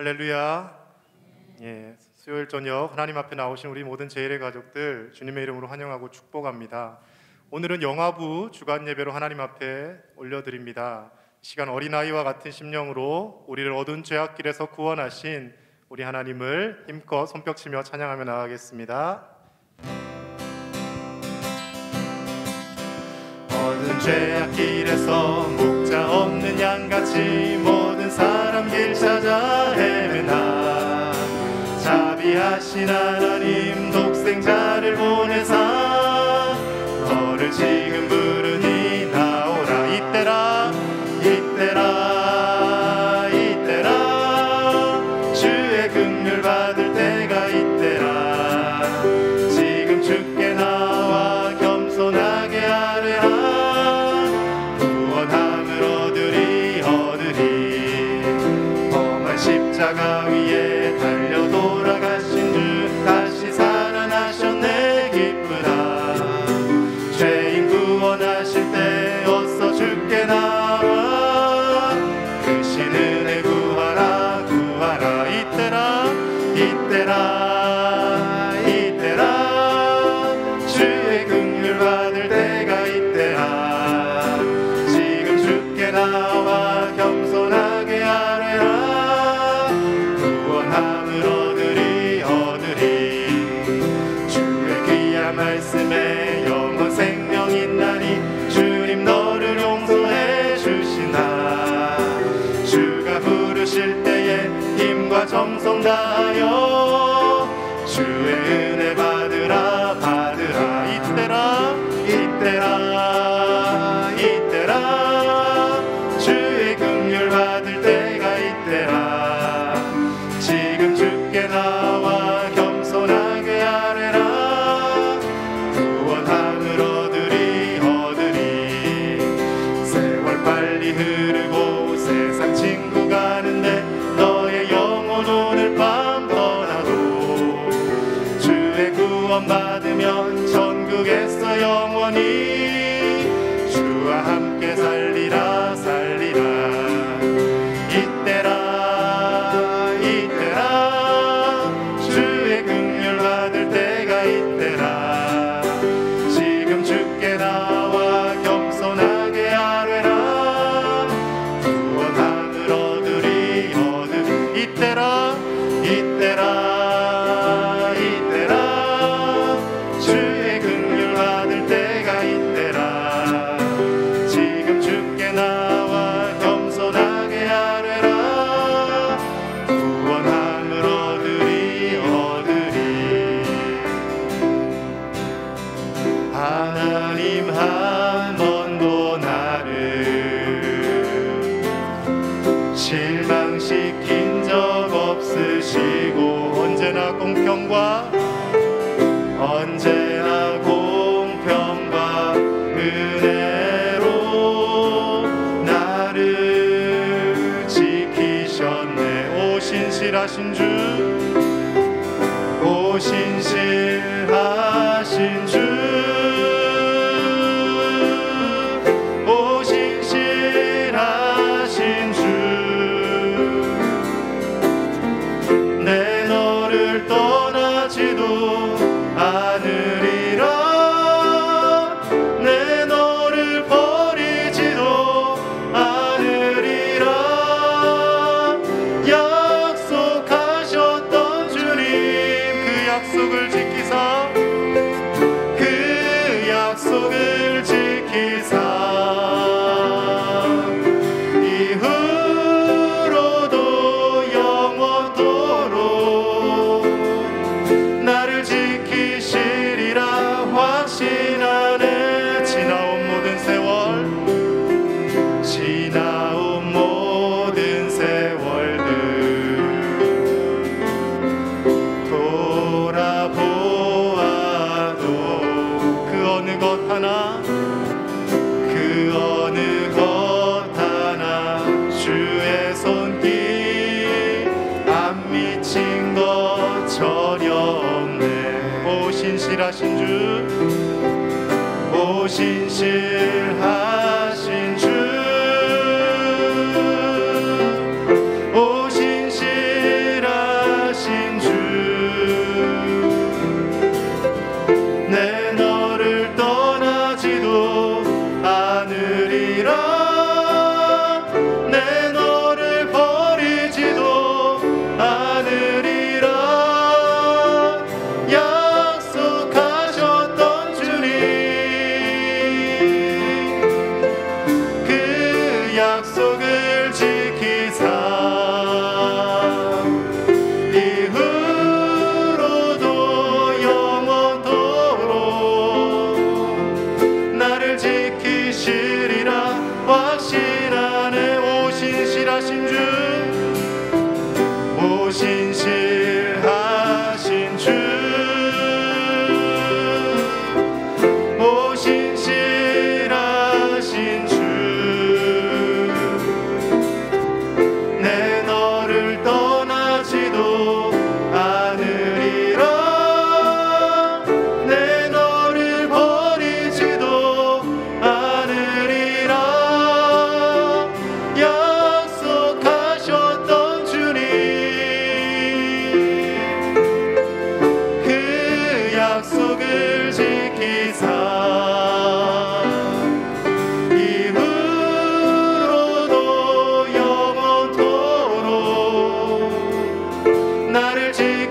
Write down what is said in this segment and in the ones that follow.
할렐루야. 수요일 저녁 하나님 앞에 나오신 우리 모든 제1의 가족들 주님의 이름으로 환영하고 축복합니다. 오늘은 영화부 주간 예배로 하나님 앞에 올려드립니다. 이 시간 어린아이와 같은 심령으로 우리를 어두운 죄악길에서 구원하신 우리 하나님을 힘껏 손뼉치며 찬양하며 나가겠습니다. 어두운 죄악길에서 목자 없는 양같이 모든 사람 길 찾아 헤매나 자비하신 하나님 독생자를 보내사 너를 지금 부르니 나오라. 이때라 이때라 이때라 주의 긍휼 받을 때가 이때라. 지금 주께 나와 겸손하게 아뢰라. 구원함을 얻으리 험한 십자가 위에 달려 돌아가신 주 다시 살아나셨네. 기쁘다. 죄인 구원하실 때 어서 주께 나와 크신 은혜 구하라 구하라. 이때라 이때라 이때라 주의 긍휼 받을 때가 이때라. 지금 주께 나와 겸손하게 아뢰라. 구원함을 얻으리 주의 귀한 말씀에 영원 생명 있나니 주님 너를 용서해 주시나. 주가 부르실 때에 힘과 정성 다하여 주의 은혜 받으라 받으라. 이때라 이때라 이때라 주의 긍휼 받을 때가 이때라. 지금 주께 나와 겸손하게 아뢰라. 구원함을 얻으리 세월 빨리 흐르고 세상 친구 가는데 너의 영혼 오늘 밤 떠나도 주의 구원 받으면 천국에서 영원히 주와 함께 살리라 살리라. 이때라 이때라 주의 긍휼 받을 때가 이때라. 지금 주께 나와 겸손하게 아뢰라. 구원함을 얻으리 이때라 이때라 이때라 주의 긍휼 받을 때가 이때라. 지금 주께 나와 겸손하게 아뢰라. 구원함을 얻으리 하나님 한 번도 나를 실망시킨 적 없으시고 언제나 공평과 은혜로 나를 지키셨네. 오 신실하신 주 오 신실하신 주 오 신실하신 주 내 너를 떠나지도 않으리라. 내 너를 버리지도 않으리라. 약속하셨던 주님 그 약속을 지키사 그 약속을 지키사 이후로도 영원토록 나를 지키시리라 확신하네. 지나온 모든 세월들 돌아보아도 그 어느 것 하나 주의 손길 안 미친 것 전혀 없네. 오 신실하신 주 오 신실하신 주 오 신실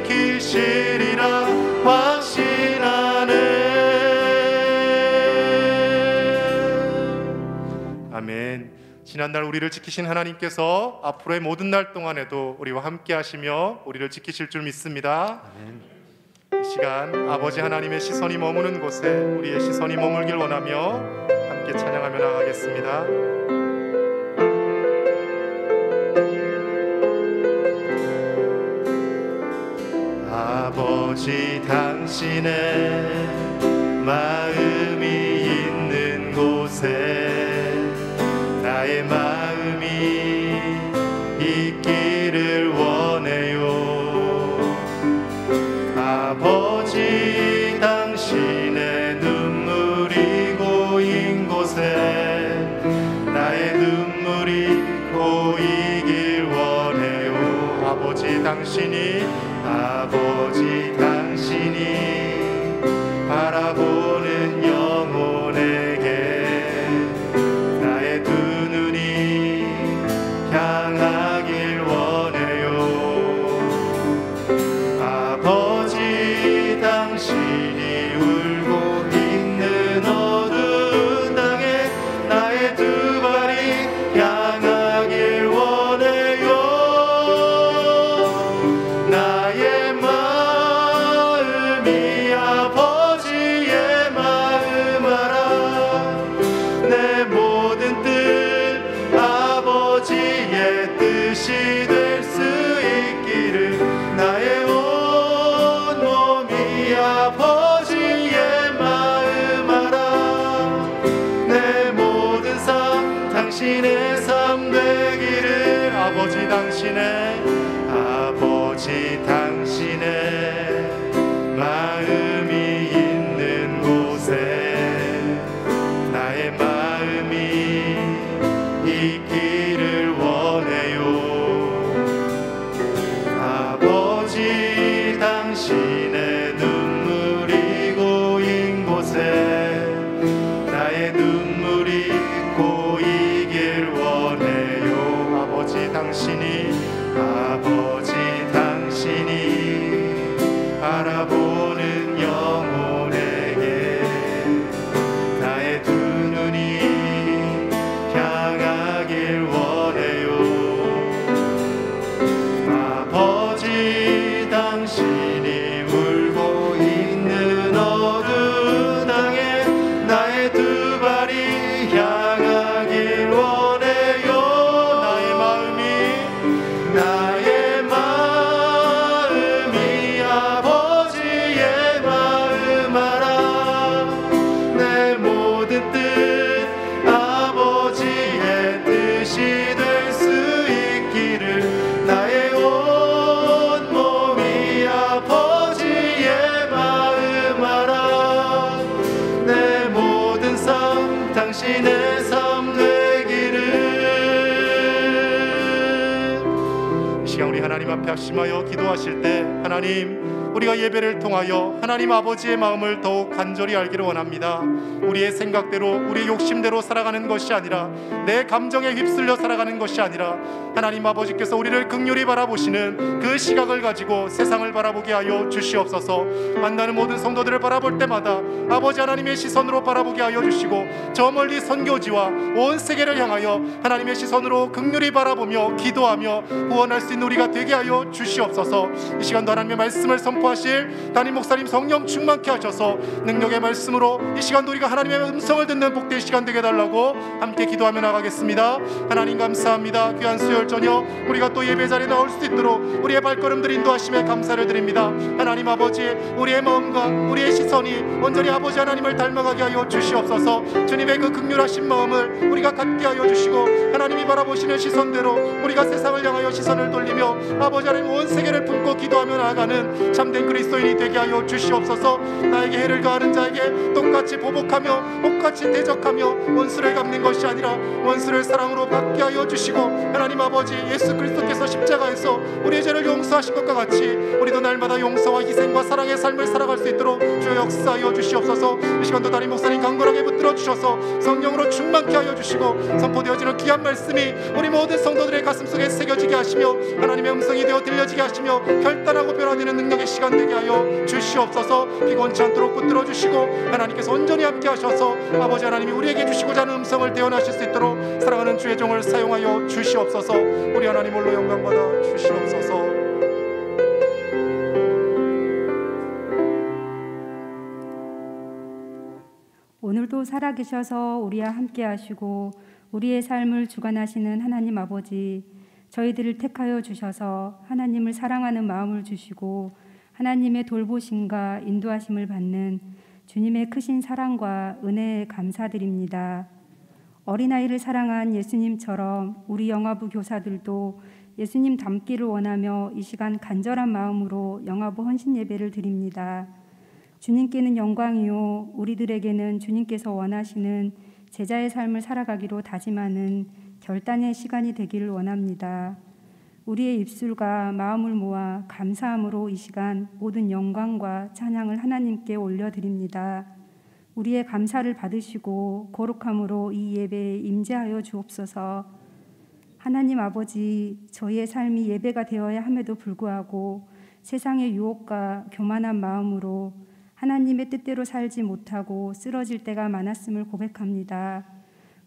지키시리라 확신하네. 아멘. 지난날 우리를 지키신 하나님께서 앞으로의 모든 날 동안에도 우리와 함께 하시며 우리를 지키실 줄 믿습니다. 아멘. 이 시간 아버지 하나님의 시선이 머무는 곳에 우리의 시선이 머물길 원하며 함께 찬양하며 나가겠습니다. 아버지 당신의 마음이 있는 곳에 나의 마음이 있기를 원해요. 아버지 당신의 눈물이 고인 곳에 나의 눈물이 고이길 원해요. 아버지 당신이 바라보는 영혼에게 나의 두 눈이 향하길 원해요. 아버지 당신이 울고 있는 어두운 땅에 나의 두 발이 향하길 원해요. 나의 마음이 아버지의 마음 알아. 내 모든 뜻 아버지의 뜻이 될 수 있기를 나의 온 몸이 아버지의 마음 알아. 내 모든 삶 당신의 삶 되기를. 아버지 당신의 마음이 있는 곳에 나의 마음이 있기를 원해요. 아버지 당신의 눈물이 고인 곳에 나의 눈물이 고이길 원해요. 아버지 당신이 바라보는 영혼에게 나의 두 눈이 향하길 원해요. 아버지 당신이 울고 있는 어두운 땅에 나의 두 발이 향하길 원해요. 나의 마음이 아버지의 마음 알아. 내 모든 뜻 아버지의 뜻이 될 수 있기를. 나의 온 몸이 아버지의 마음 알아. 내 모든 삶 당신의 삶 되기를. 이 시간 우리 하나님 앞에 합심하여 기도하실 때 하나님, 우리가 예배를 통하여 하나님 아버지의 마음을 더욱 간절히 알기를 원합니다. 우리의 생각대로 우리의 욕심대로 살아가는 것이 아니라, 내 감정에 휩쓸려 살아가는 것이 아니라, 하나님 아버지께서 우리를 긍휼히 바라보시는 그 시각을 가지고 세상을 바라보게 하여 주시옵소서. 만나는 모든 성도들을 바라볼 때마다 아버지 하나님의 시선으로 바라보게 하여 주시고, 저 멀리 선교지와 온 세계를 향하여 하나님의 시선으로 긍휼히 바라보며 기도하며 후원할 수 있는 우리가 되게 하여 주시옵소서. 이 시간도 하나님의 말씀을 선포하실 담임 목사님 성령 충만케 하셔서 능력의 말씀으로 이 시간도 우리가 하나님의 음성을 듣는 복된 시간 되게 해달라고 함께 기도하며 나가겠습니다. 하나님 감사합니다. 귀한 수요일 저녁 우리가 또 예배 자리에 나올 수 있도록 우리의 발걸음들 인도하심에 감사를 드립니다. 하나님 아버지, 우리의 마음과 우리의 시선이 온전히 아버지 하나님을 닮아가게 하여 주시옵소서. 주님의 그 긍휼하신 마음을 우리가 갖게 하여 주시고, 하나님이 바라보시는 시선대로 우리가 세상을 향하여 시선을 돌리며 아버지 하나님 온 세계를 품고 기도하며 나아가는 참 참된 그리스도인이 되게 하여 주시옵소서. 나에게 해를 가하는 자에게 똑같이 보복하며 똑같이 대적하며 원수를 갚는 것이 아니라 원수를 사랑으로 받게 하여 주시고, 하나님 아버지, 예수 그리스도께서 십자가에서 우리의 죄를 용서하신 것과 같이 우리도 날마다 용서와 희생과 사랑의 삶을 살아갈 수 있도록 주여 역사하여 주시옵소서. 이 시간도 담임 목사님 강건하게 붙들어 주셔서 성령으로 충만케 하여 주시고, 선포되어지는 귀한 말씀이 우리 모든 성도들의 가슴 속에 새겨지게 하시며 하나님의 음성이 되어 들려지게 하시며 결단하고 변화되는 능력의 시간 되게 하여 주시옵소서. 피곤치 않도록 붙들어 주시고 하나님께서 온전히 함께 하셔서 아버지 하나님이 우리에게 주시고자 하는 음성을 대언하실 수 있도록 사랑하는 주의 종을 사용하여 주시옵소서. 우리 하나님 홀로 영광받아 주시옵소서. 오늘도 살아계셔서 우리와 함께 하시고 우리의 삶을 주관하시는 하나님 아버지, 저희들을 택하여 주셔서 하나님을 사랑하는 마음을 주시고 하나님의 돌보심과 인도하심을 받는 주님의 크신 사랑과 은혜에 감사드립니다. 어린아이를 사랑한 예수님처럼 우리 영화부 교사들도 예수님 닮기를 원하며 이 시간 간절한 마음으로 영화부 헌신 예배를 드립니다. 주님께는 영광이요, 우리들에게는 주님께서 원하시는 제자의 삶을 살아가기로 다짐하는 결단의 시간이 되기를 원합니다. 우리의 입술과 마음을 모아 감사함으로 이 시간 모든 영광과 찬양을 하나님께 올려드립니다. 우리의 감사를 받으시고 거룩함으로 이 예배에 임재하여 주옵소서. 하나님 아버지, 저희의 삶이 예배가 되어야 함에도 불구하고 세상의 유혹과 교만한 마음으로 하나님의 뜻대로 살지 못하고 쓰러질 때가 많았음을 고백합니다.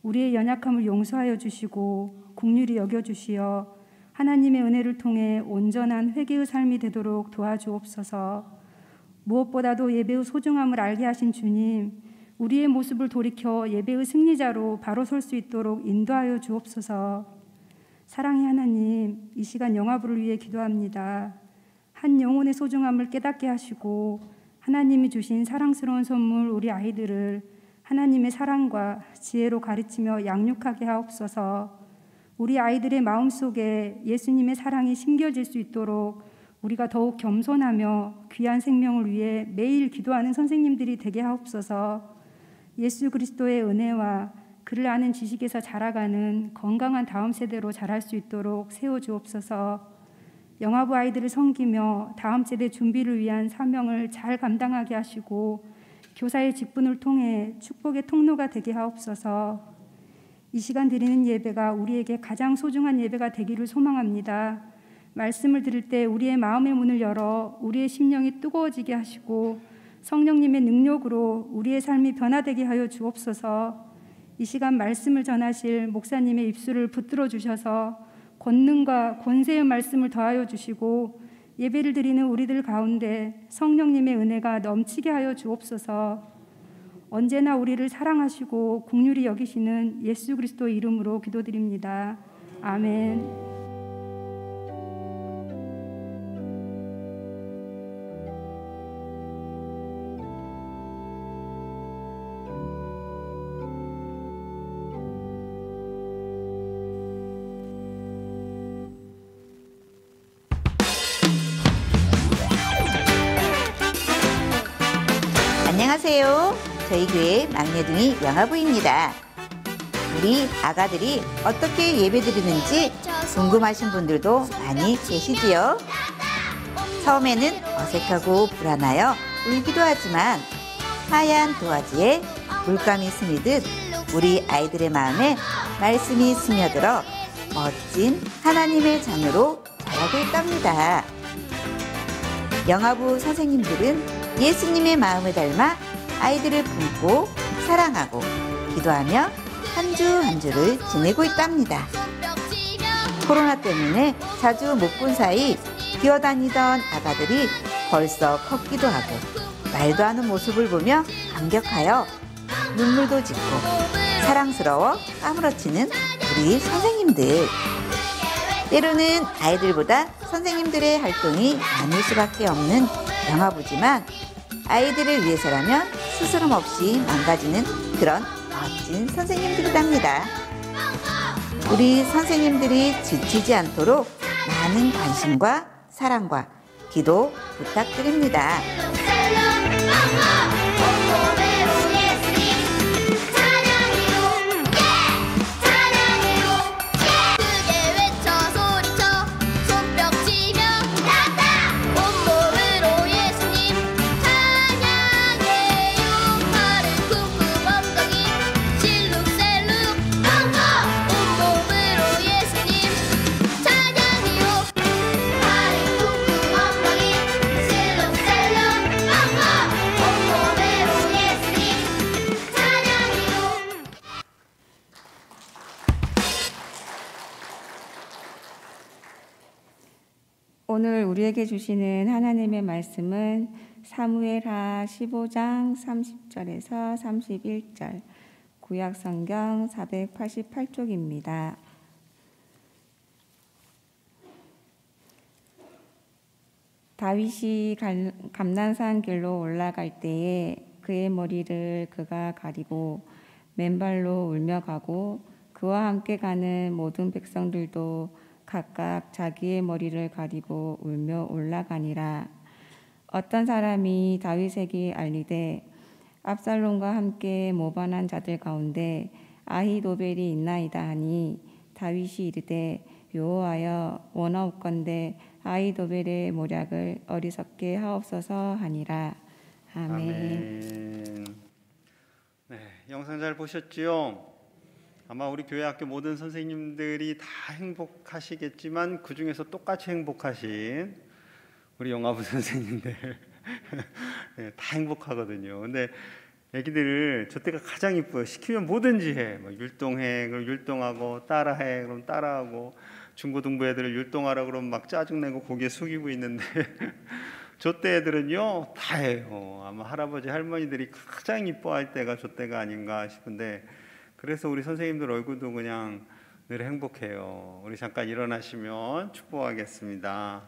우리의 연약함을 용서하여 주시고 긍휼히 여겨주시어 하나님의 은혜를 통해 온전한 회개의 삶이 되도록 도와주옵소서. 무엇보다도 예배의 소중함을 알게 하신 주님, 우리의 모습을 돌이켜 예배의 승리자로 바로 설 수 있도록 인도하여 주옵소서. 사랑의 하나님, 이 시간 영화부를 위해 기도합니다. 한 영혼의 소중함을 깨닫게 하시고 하나님이 주신 사랑스러운 선물 우리 아이들을 하나님의 사랑과 지혜로 가르치며 양육하게 하옵소서. 우리 아이들의 마음속에 예수님의 사랑이 심겨질 수 있도록 우리가 더욱 겸손하며 귀한 생명을 위해 매일 기도하는 선생님들이 되게 하옵소서. 예수 그리스도의 은혜와 그를 아는 지식에서 자라가는 건강한 다음 세대로 자랄 수 있도록 세워주옵소서. 영화부 아이들을 섬기며 다음 세대 준비를 위한 사명을 잘 감당하게 하시고 교사의 직분을 통해 축복의 통로가 되게 하옵소서. 이 시간 드리는 예배가 우리에게 가장 소중한 예배가 되기를 소망합니다. 말씀을 들을 때 우리의 마음의 문을 열어 우리의 심령이 뜨거워지게 하시고 성령님의 능력으로 우리의 삶이 변화되게 하여 주옵소서. 이 시간 말씀을 전하실 목사님의 입술을 붙들어 주셔서 권능과 권세의 말씀을 더하여 주시고 예배를 드리는 우리들 가운데 성령님의 은혜가 넘치게 하여 주옵소서. 언제나 우리를 사랑하시고 긍휼히 여기시는 예수 그리스도 이름으로 기도드립니다. 아멘. 안녕하세요. 저희 교회 막내둥이 영아부입니다. 우리 아가들이 어떻게 예배드리는지 궁금하신 분들도 많이 계시지요. 처음에는 어색하고 불안하여 울기도 하지만 하얀 도화지에 물감이 스미듯 우리 아이들의 마음에 말씀이 스며들어 멋진 하나님의 자녀로 자라고 있답니다. 영아부 선생님들은 예수님의 마음을 닮아 아이들을 품고 사랑하고 기도하며 한 주 한 주를 지내고 있답니다. 코로나 때문에 자주 못 본 사이 기어다니던 아가들이 벌써 컸기도 하고 말도 하는 모습을 보며 감격하여 눈물도 짓고 사랑스러워 까무러치는 우리 선생님들. 때로는 아이들보다 선생님들의 활동이 많을 수밖에 없는 영아부지만 아이들을 위해서라면 스스럼 없이 망가지는 그런 멋진 선생님들이랍니다. 우리 선생님들이 지치지 않도록 많은 관심과 사랑과 기도 부탁드립니다. 오늘 우리에게 주시는 하나님의 말씀은 사무엘하 15장 30절에서 31절, 구약성경 488쪽입니다. 다윗이 감난산 길로 올라갈 때에 그의 머리를 그가 가리고 맨발로 울며 가고 그와 함께 가는 모든 백성들도 각각 자기의 머리를 가리고 울며 올라가니라. 어떤 사람이 다윗에게 알리되 압살롬과 함께 모반한 자들 가운데 아히도벨이 있나이다 하니 다윗이 이르되 여호와여 원하옵건대 아히도벨의 모략을 어리석게 하옵소서 하니라. 아멘. 네, 영상 잘 보셨지요? 아마 우리 교회 학교 모든 선생님들이 다 행복하시겠지만 그 중에서 똑같이 행복하신 우리 영화부 선생님들 네, 다 행복하거든요. 근데 애기들 저 때가 가장 이뻐요. 시키면 뭐든지 해. 뭐 율동해, 그럼 율동하고, 따라해, 그럼 따라하고, 중고등부 애들을 율동하라 그러면 막 짜증내고 고개 숙이고 있는데 저 때 애들은요 다 해요. 아마 할아버지 할머니들이 가장 이뻐할 때가 저 때가 아닌가 싶은데, 그래서 우리 선생님들 얼굴도 그냥 늘 행복해요. 우리 잠깐 일어나시면 축복하겠습니다.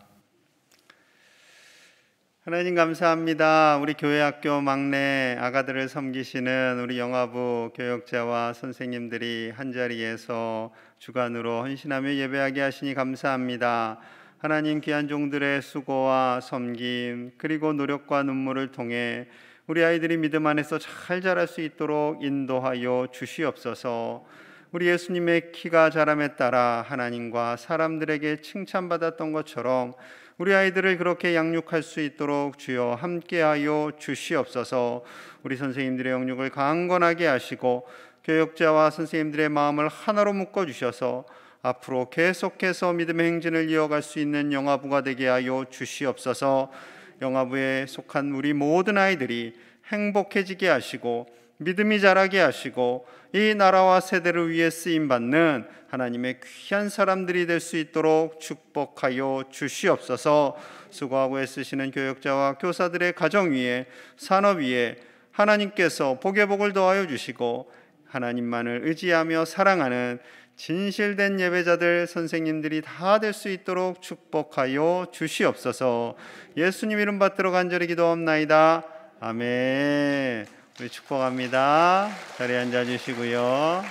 하나님 감사합니다. 우리 교회 학교 막내 아가들을 섬기시는 우리 영화부 교역자와 선생님들이 한자리에서 주간으로 헌신하며 예배하게 하시니 감사합니다. 하나님, 귀한 종들의 수고와 섬김 그리고 노력과 눈물을 통해 우리 아이들이 믿음 안에서 잘 자랄 수 있도록 인도하여 주시옵소서. 우리 예수님의 키가 자람에 따라 하나님과 사람들에게 칭찬받았던 것처럼 우리 아이들을 그렇게 양육할 수 있도록 주여 함께하여 주시옵소서. 우리 선생님들의 영육을 강건하게 하시고 교역자와 선생님들의 마음을 하나로 묶어주셔서 앞으로 계속해서 믿음의 행진을 이어갈 수 있는 영화부가 되게 하여 주시옵소서. 영화부에 속한 우리 모든 아이들이 행복해지게 하시고 믿음이 자라게 하시고 이 나라와 세대를 위해 쓰임받는 하나님의 귀한 사람들이 될 수 있도록 축복하여 주시옵소서. 수고하고 애쓰시는 교역자와 교사들의 가정 위에, 산업 위에 하나님께서 복의 복을 더하여 주시고 하나님만을 의지하며 사랑하는 진실된 예배자들, 선생님들이 다 될 수 있도록 축복하여 주시옵소서. 예수님 이름 받들어 간절히 기도합나이다. 아멘. 우리 축복합니다. 자리에 앉아주시고요.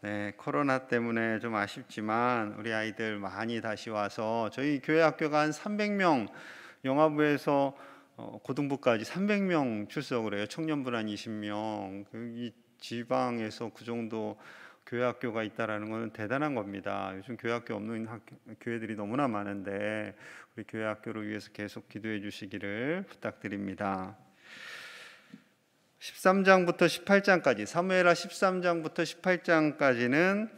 네, 코로나 때문에 좀 아쉽지만 우리 아이들 많이 다시 와서 저희 교회 학교가 한 300명, 영화부에서 고등부까지 300명 출석을 해요. 청년부 한 20명. 이 지방에서 그 정도 교회 학교가 있다라는 것은 대단한 겁니다. 요즘 교회 학교 없는 교회들이 너무나 많은데 우리 교회 학교를 위해서 계속 기도해 주시기를 부탁드립니다. 13장부터 18장까지, 사무엘하 13장부터 18장까지는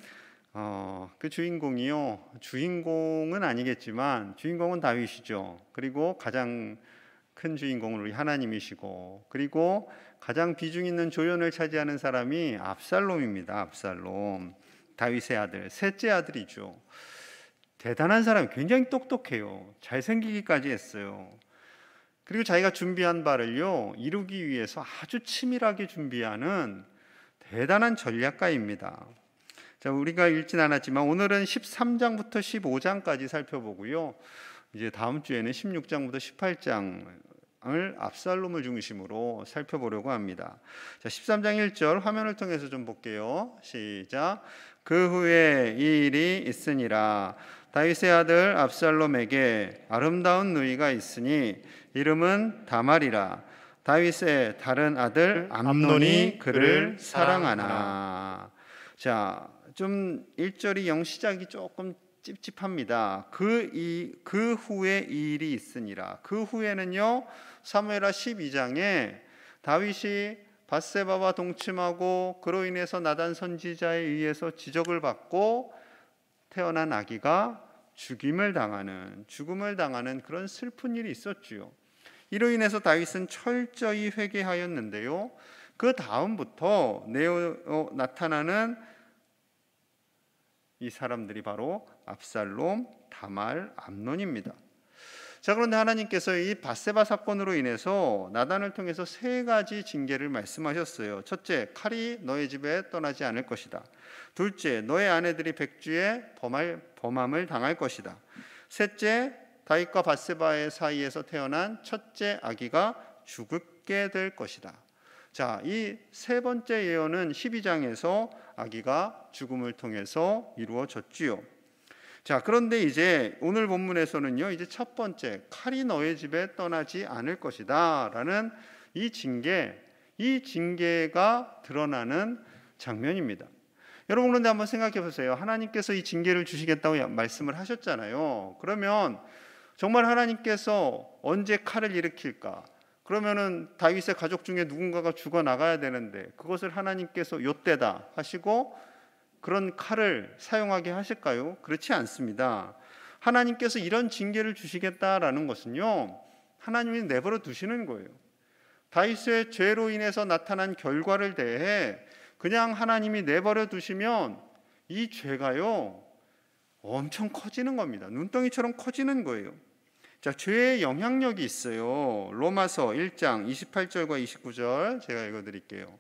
그 주인공이요, 주인공은 아니겠지만 주인공은 다윗이죠. 그리고 가장 큰 주인공은 우리 하나님이시고, 그리고 가장 비중 있는 조연을 차지하는 사람이 압살롬입니다. 압살롬, 다윗의 아들, 셋째 아들이죠. 대단한 사람이, 굉장히 똑똑해요. 잘생기기까지 했어요. 그리고 자기가 준비한 바를요 이루기 위해서 아주 치밀하게 준비하는 대단한 전략가입니다. 자, 우리가 읽진 않았지만 오늘은 13장부터 15장까지 살펴보고요, 이제 다음 주에는 16장부터 18장을 압살롬을 중심으로 살펴보려고 합니다. 자, 13장 1절 화면을 통해서 좀 볼게요. 시작. 그 후에 이 일이 있으니라. 다윗의 아들 압살롬에게 아름다운 누이가 있으니 이름은 다말이라. 다윗의 다른 아들 암논이 그를 사랑하나. 자, 좀 1절이 영 시작이 조금 찝찝합니다. 그 후에 이 일이 있으니라. 그 후에는요, 사무엘하 12장에 다윗이 밧세바와 동침하고 그로 인해서 나단 선지자에 의해서 지적을 받고 태어난 아기가 죽음을 당하는 그런 슬픈 일이 있었지요. 이로 인해서 다윗은 철저히 회개하였는데요. 그 다음부터 나타나는 이 사람들이 바로 압살롬, 다말, 암논입니다. 자, 그런데 하나님께서 이 밧세바 사건으로 인해서 나단을 통해서 3가지 징계를 말씀하셨어요. 첫째, 칼이 너의 집에 떠나지 않을 것이다. 둘째, 너의 아내들이 백주에 범함을 당할 것이다. 셋째, 다윗과 밧세바의 사이에서 태어난 첫째 아기가 죽게 될 것이다. 자, 이 3번째 예언은 12장에서 아기가 죽음을 통해서 이루어졌지요. 자, 그런데 이제 오늘 본문에서는요, 이제 첫 번째, 칼이 너의 집에 떠나지 않을 것이다 라는 이 징계가 드러나는 장면입니다. 여러분, 그런데 한번 생각해 보세요. 하나님께서 이 징계를 주시겠다고 말씀을 하셨잖아요. 그러면 정말 하나님께서 언제 칼을 일으킬까? 그러면은 다윗의 가족 중에 누군가가 죽어나가야 되는데 그것을 하나님께서 요때다 하시고 그런 칼을 사용하게 하실까요? 그렇지 않습니다. 하나님께서 이런 징계를 주시겠다라는 것은요, 하나님이 내버려 두시는 거예요. 다윗의 죄로 인해서 나타난 결과를 대해 그냥 하나님이 내버려 두시면 이 죄가요 엄청 커지는 겁니다. 눈덩이처럼 커지는 거예요. 자, 죄의 영향력이 있어요. 로마서 1장 28절과 29절 제가 읽어드릴게요.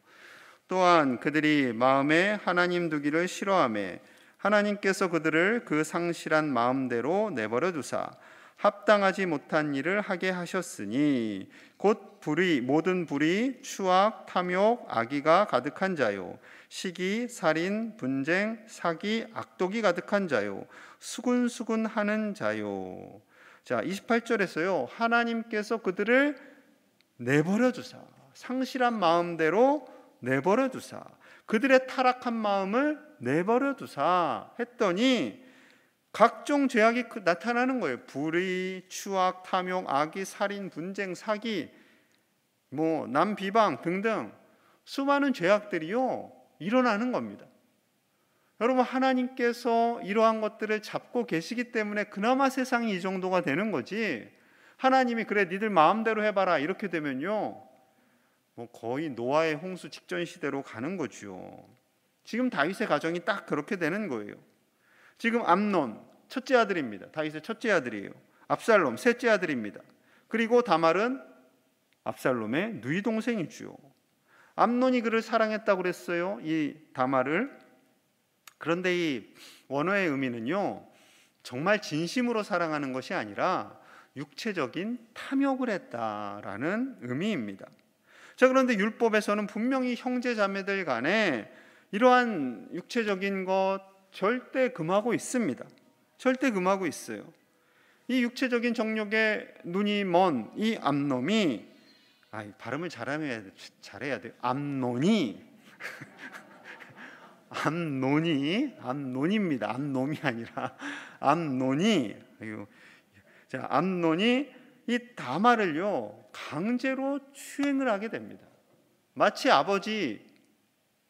또한 그들이 마음에 하나님 두기를 싫어하매 하나님께서 그들을 그 상실한 마음대로 내버려 두사 합당하지 못한 일을 하게 하셨으니 곧 모든 불의, 추악, 탐욕, 악의가 가득한 자요, 시기, 살인, 분쟁, 사기, 악독이 가득한 자요, 수군수군하는 자요. 자, 28절에서요, 하나님께서 그들을 내버려 두사, 상실한 마음대로 내버려 두사, 그들의 타락한 마음을 내버려 두사 했더니 각종 죄악이 나타나는 거예요. 불의, 추악, 탐욕, 악의, 살인, 분쟁, 사기, 남 비방 등등 수많은 죄악들이요 일어나는 겁니다. 여러분, 하나님께서 이러한 것들을 잡고 계시기 때문에 그나마 세상이 이 정도가 되는 거지, 하나님이 그래 니들 마음대로 해봐라 이렇게 되면요 거의 노아의 홍수 직전 시대로 가는 거죠. 지금 다윗의 가정이 딱 그렇게 되는 거예요. 지금 암논 첫째 아들입니다. 다윗의 첫째 아들이에요. 압살롬 셋째 아들입니다. 그리고 다말은 압살롬의 누이 동생이죠. 암논이 그를 사랑했다고 그랬어요, 이 다말을. 그런데 이 원어의 의미는요, 정말 진심으로 사랑하는 것이 아니라 육체적인 탐욕을 했다라는 의미입니다. 자, 그런데 율법에서는 분명히 형제 자매들 간에 이러한 육체적인 것 절대 금하고 있습니다. 절대 금하고 있어요. 이 육체적인 정욕에 눈이 먼 이 암놈이, 발음을 잘해야 돼요. 암논입니다. 암놈이 아니라 암논이. 자, 암논이 이 다말을요 강제로 추행을 하게 됩니다. 마치 아버지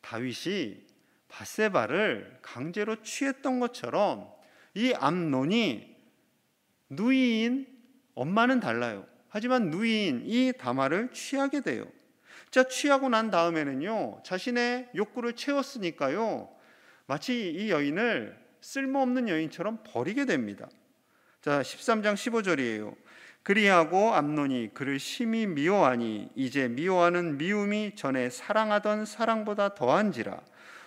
다윗이 밧세바를 강제로 취했던 것처럼 이 암논이 누이인 엄마는 달라요. 하지만 누이인 이 다말을 취하게 돼요. 자, 취하고 난 다음에는요 자신의 욕구를 채웠으니까요 마치 이 여인을 쓸모없는 여인처럼 버리게 됩니다. 자, 13장 15절이에요. 그리하고 암논이 그를 심히 미워하니 이제 미워하는 미움이 전에 사랑하던 사랑보다 더한지라.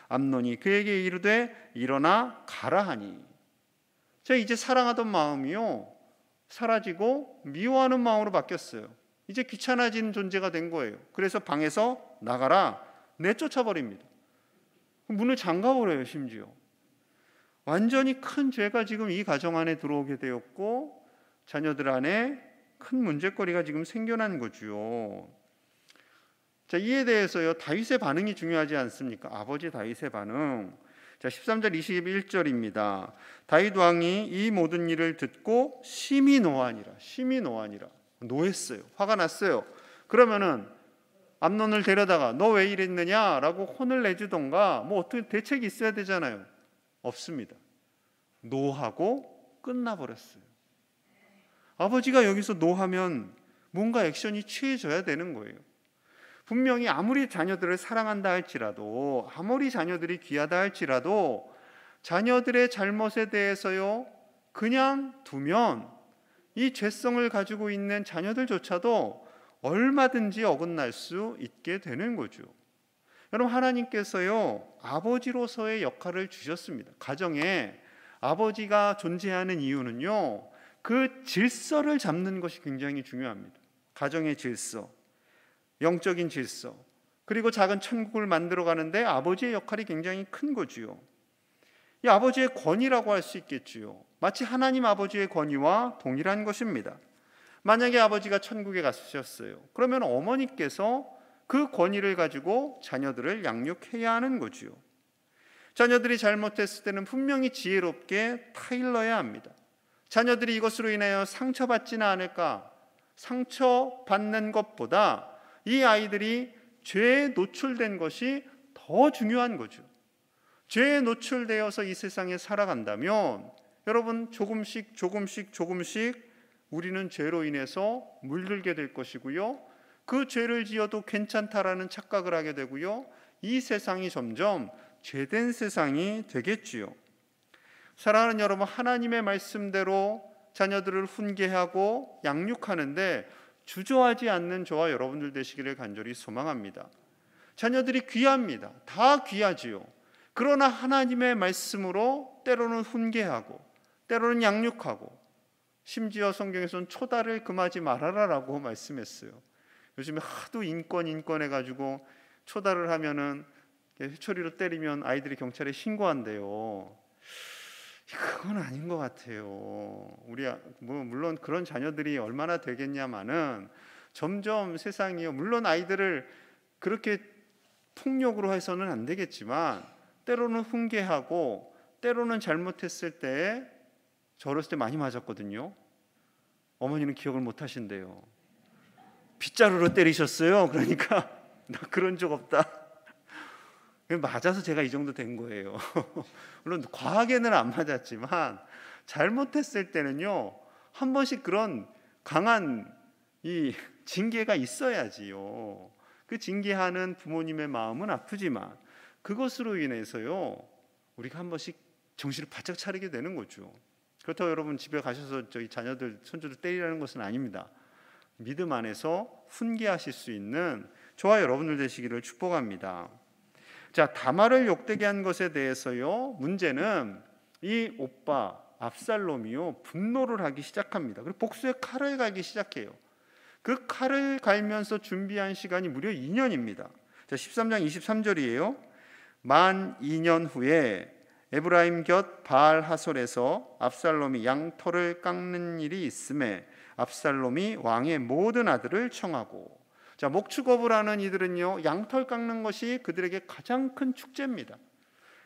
암논이 그에게 이르되 일어나 가라 하니. 자, 이제 사랑하던 마음이요 사라지고 미워하는 마음으로 바뀌었어요. 이제 귀찮아진 존재가 된 거예요. 그래서 방에서 나가라 내쫓아 버립니다. 문을 잠가 버려요. 심지어 완전히 큰 죄가 지금 이 가정 안에 들어오게 되었고 자녀들 안에 큰 문제거리가 지금 생겨난 거죠. 자, 이에 대해서요, 다윗의 반응이 중요하지 않습니까? 아버지 다윗의 반응. 자, 13절 21절입니다. 다윗 왕이 이 모든 일을 듣고 심히 노하니라. 노했어요. 화가 났어요. 그러면은 암논을 데려다가 너 왜 이랬느냐라고 혼을 내주던가 뭐 어떻게 대책이 있어야 되잖아요. 없습니다. 노하고 끝나버렸어요. 아버지가 여기서 노하면 뭔가 액션이 취해져야 되는 거예요. 분명히 아무리 자녀들을 사랑한다 할지라도, 아무리 자녀들이 귀하다 할지라도 자녀들의 잘못에 대해서요 그냥 두면 이 죄성을 가지고 있는 자녀들조차도 얼마든지 어긋날 수 있게 되는 거죠. 여러분, 하나님께서요 아버지로서의 역할을 주셨습니다. 가정에 아버지가 존재하는 이유는요, 그 질서를 잡는 것이 굉장히 중요합니다. 가정의 질서, 영적인 질서, 그리고 작은 천국을 만들어 가는데 아버지의 역할이 굉장히 큰 거지요. 이 아버지의 권위라고 할 수 있겠지요. 마치 하나님 아버지의 권위와 동일한 것입니다. 만약에 아버지가 천국에 가셨어요. 그러면 어머니께서 그 권위를 가지고 자녀들을 양육해야 하는 거지요. 자녀들이 잘못했을 때는 분명히 지혜롭게 타일러야 합니다. 자녀들이 이것으로 인하여 상처받지는 않을까? 상처받는 것보다 이 아이들이 죄에 노출된 것이 더 중요한 거죠. 죄에 노출되어서 이 세상에 살아간다면 여러분, 조금씩 우리는 죄로 인해서 물들게 될 것이고요, 그 죄를 지어도 괜찮다라는 착각을 하게 되고요, 이 세상이 점점 죄된 세상이 되겠지요. 사랑하는 여러분, 하나님의 말씀대로 자녀들을 훈계하고 양육하는데 주저하지 않는 저와 여러분들 되시기를 간절히 소망합니다. 자녀들이 귀합니다. 다 귀하지요. 그러나 하나님의 말씀으로 때로는 훈계하고 때로는 양육하고, 심지어 성경에서는 초다를 금하지 말아라라고 말씀했어요. 요즘에 하도 인권 해가지고 초다를 하면은 회초리로 때리면 아이들이 경찰에 신고한대요. 그건 아닌 것 같아요. 우리 물론 그런 자녀들이 얼마나 되겠냐마는 점점 세상이요, 물론 아이들을 그렇게 폭력으로 해서는 안 되겠지만 때로는 훈계하고 때로는 잘못했을 때, 저 어렸을 때 많이 맞았거든요. 어머니는 기억을 못 하신대요. 빗자루로 때리셨어요. 그러니까 나 그런 적 없다. 맞아서 제가 이 정도 된 거예요. 물론 과하게는 안 맞았지만 잘못했을 때는요, 한 번씩 그런 강한 이 징계가 있어야지요. 그 징계하는 부모님의 마음은 아프지만 그것으로 인해서요 우리가 한 번씩 정신을 바짝 차리게 되는 거죠. 그렇다고 여러분 집에 가셔서 저희 자녀들, 손주들 때리라는 것은 아닙니다. 믿음 안에서 훈계하실 수 있는 저와 여러분들 되시기를 축복합니다. 자, 다말을 욕되게 한 것에 대해서요, 문제는 이 오빠 압살롬이요 분노를 하기 시작합니다. 그리고 복수의 칼을 갈기 시작해요. 그 칼을 갈면서 준비한 시간이 무려 2년입니다. 자, 13장 23절이에요. 만 2년 후에 에브라임 곁 바알 하솔에서 압살롬이 양털을 깎는 일이 있음에 압살롬이 왕의 모든 아들을 청하고. 자, 목축업을 하는 이들은요 양털 깎는 것이 그들에게 가장 큰 축제입니다.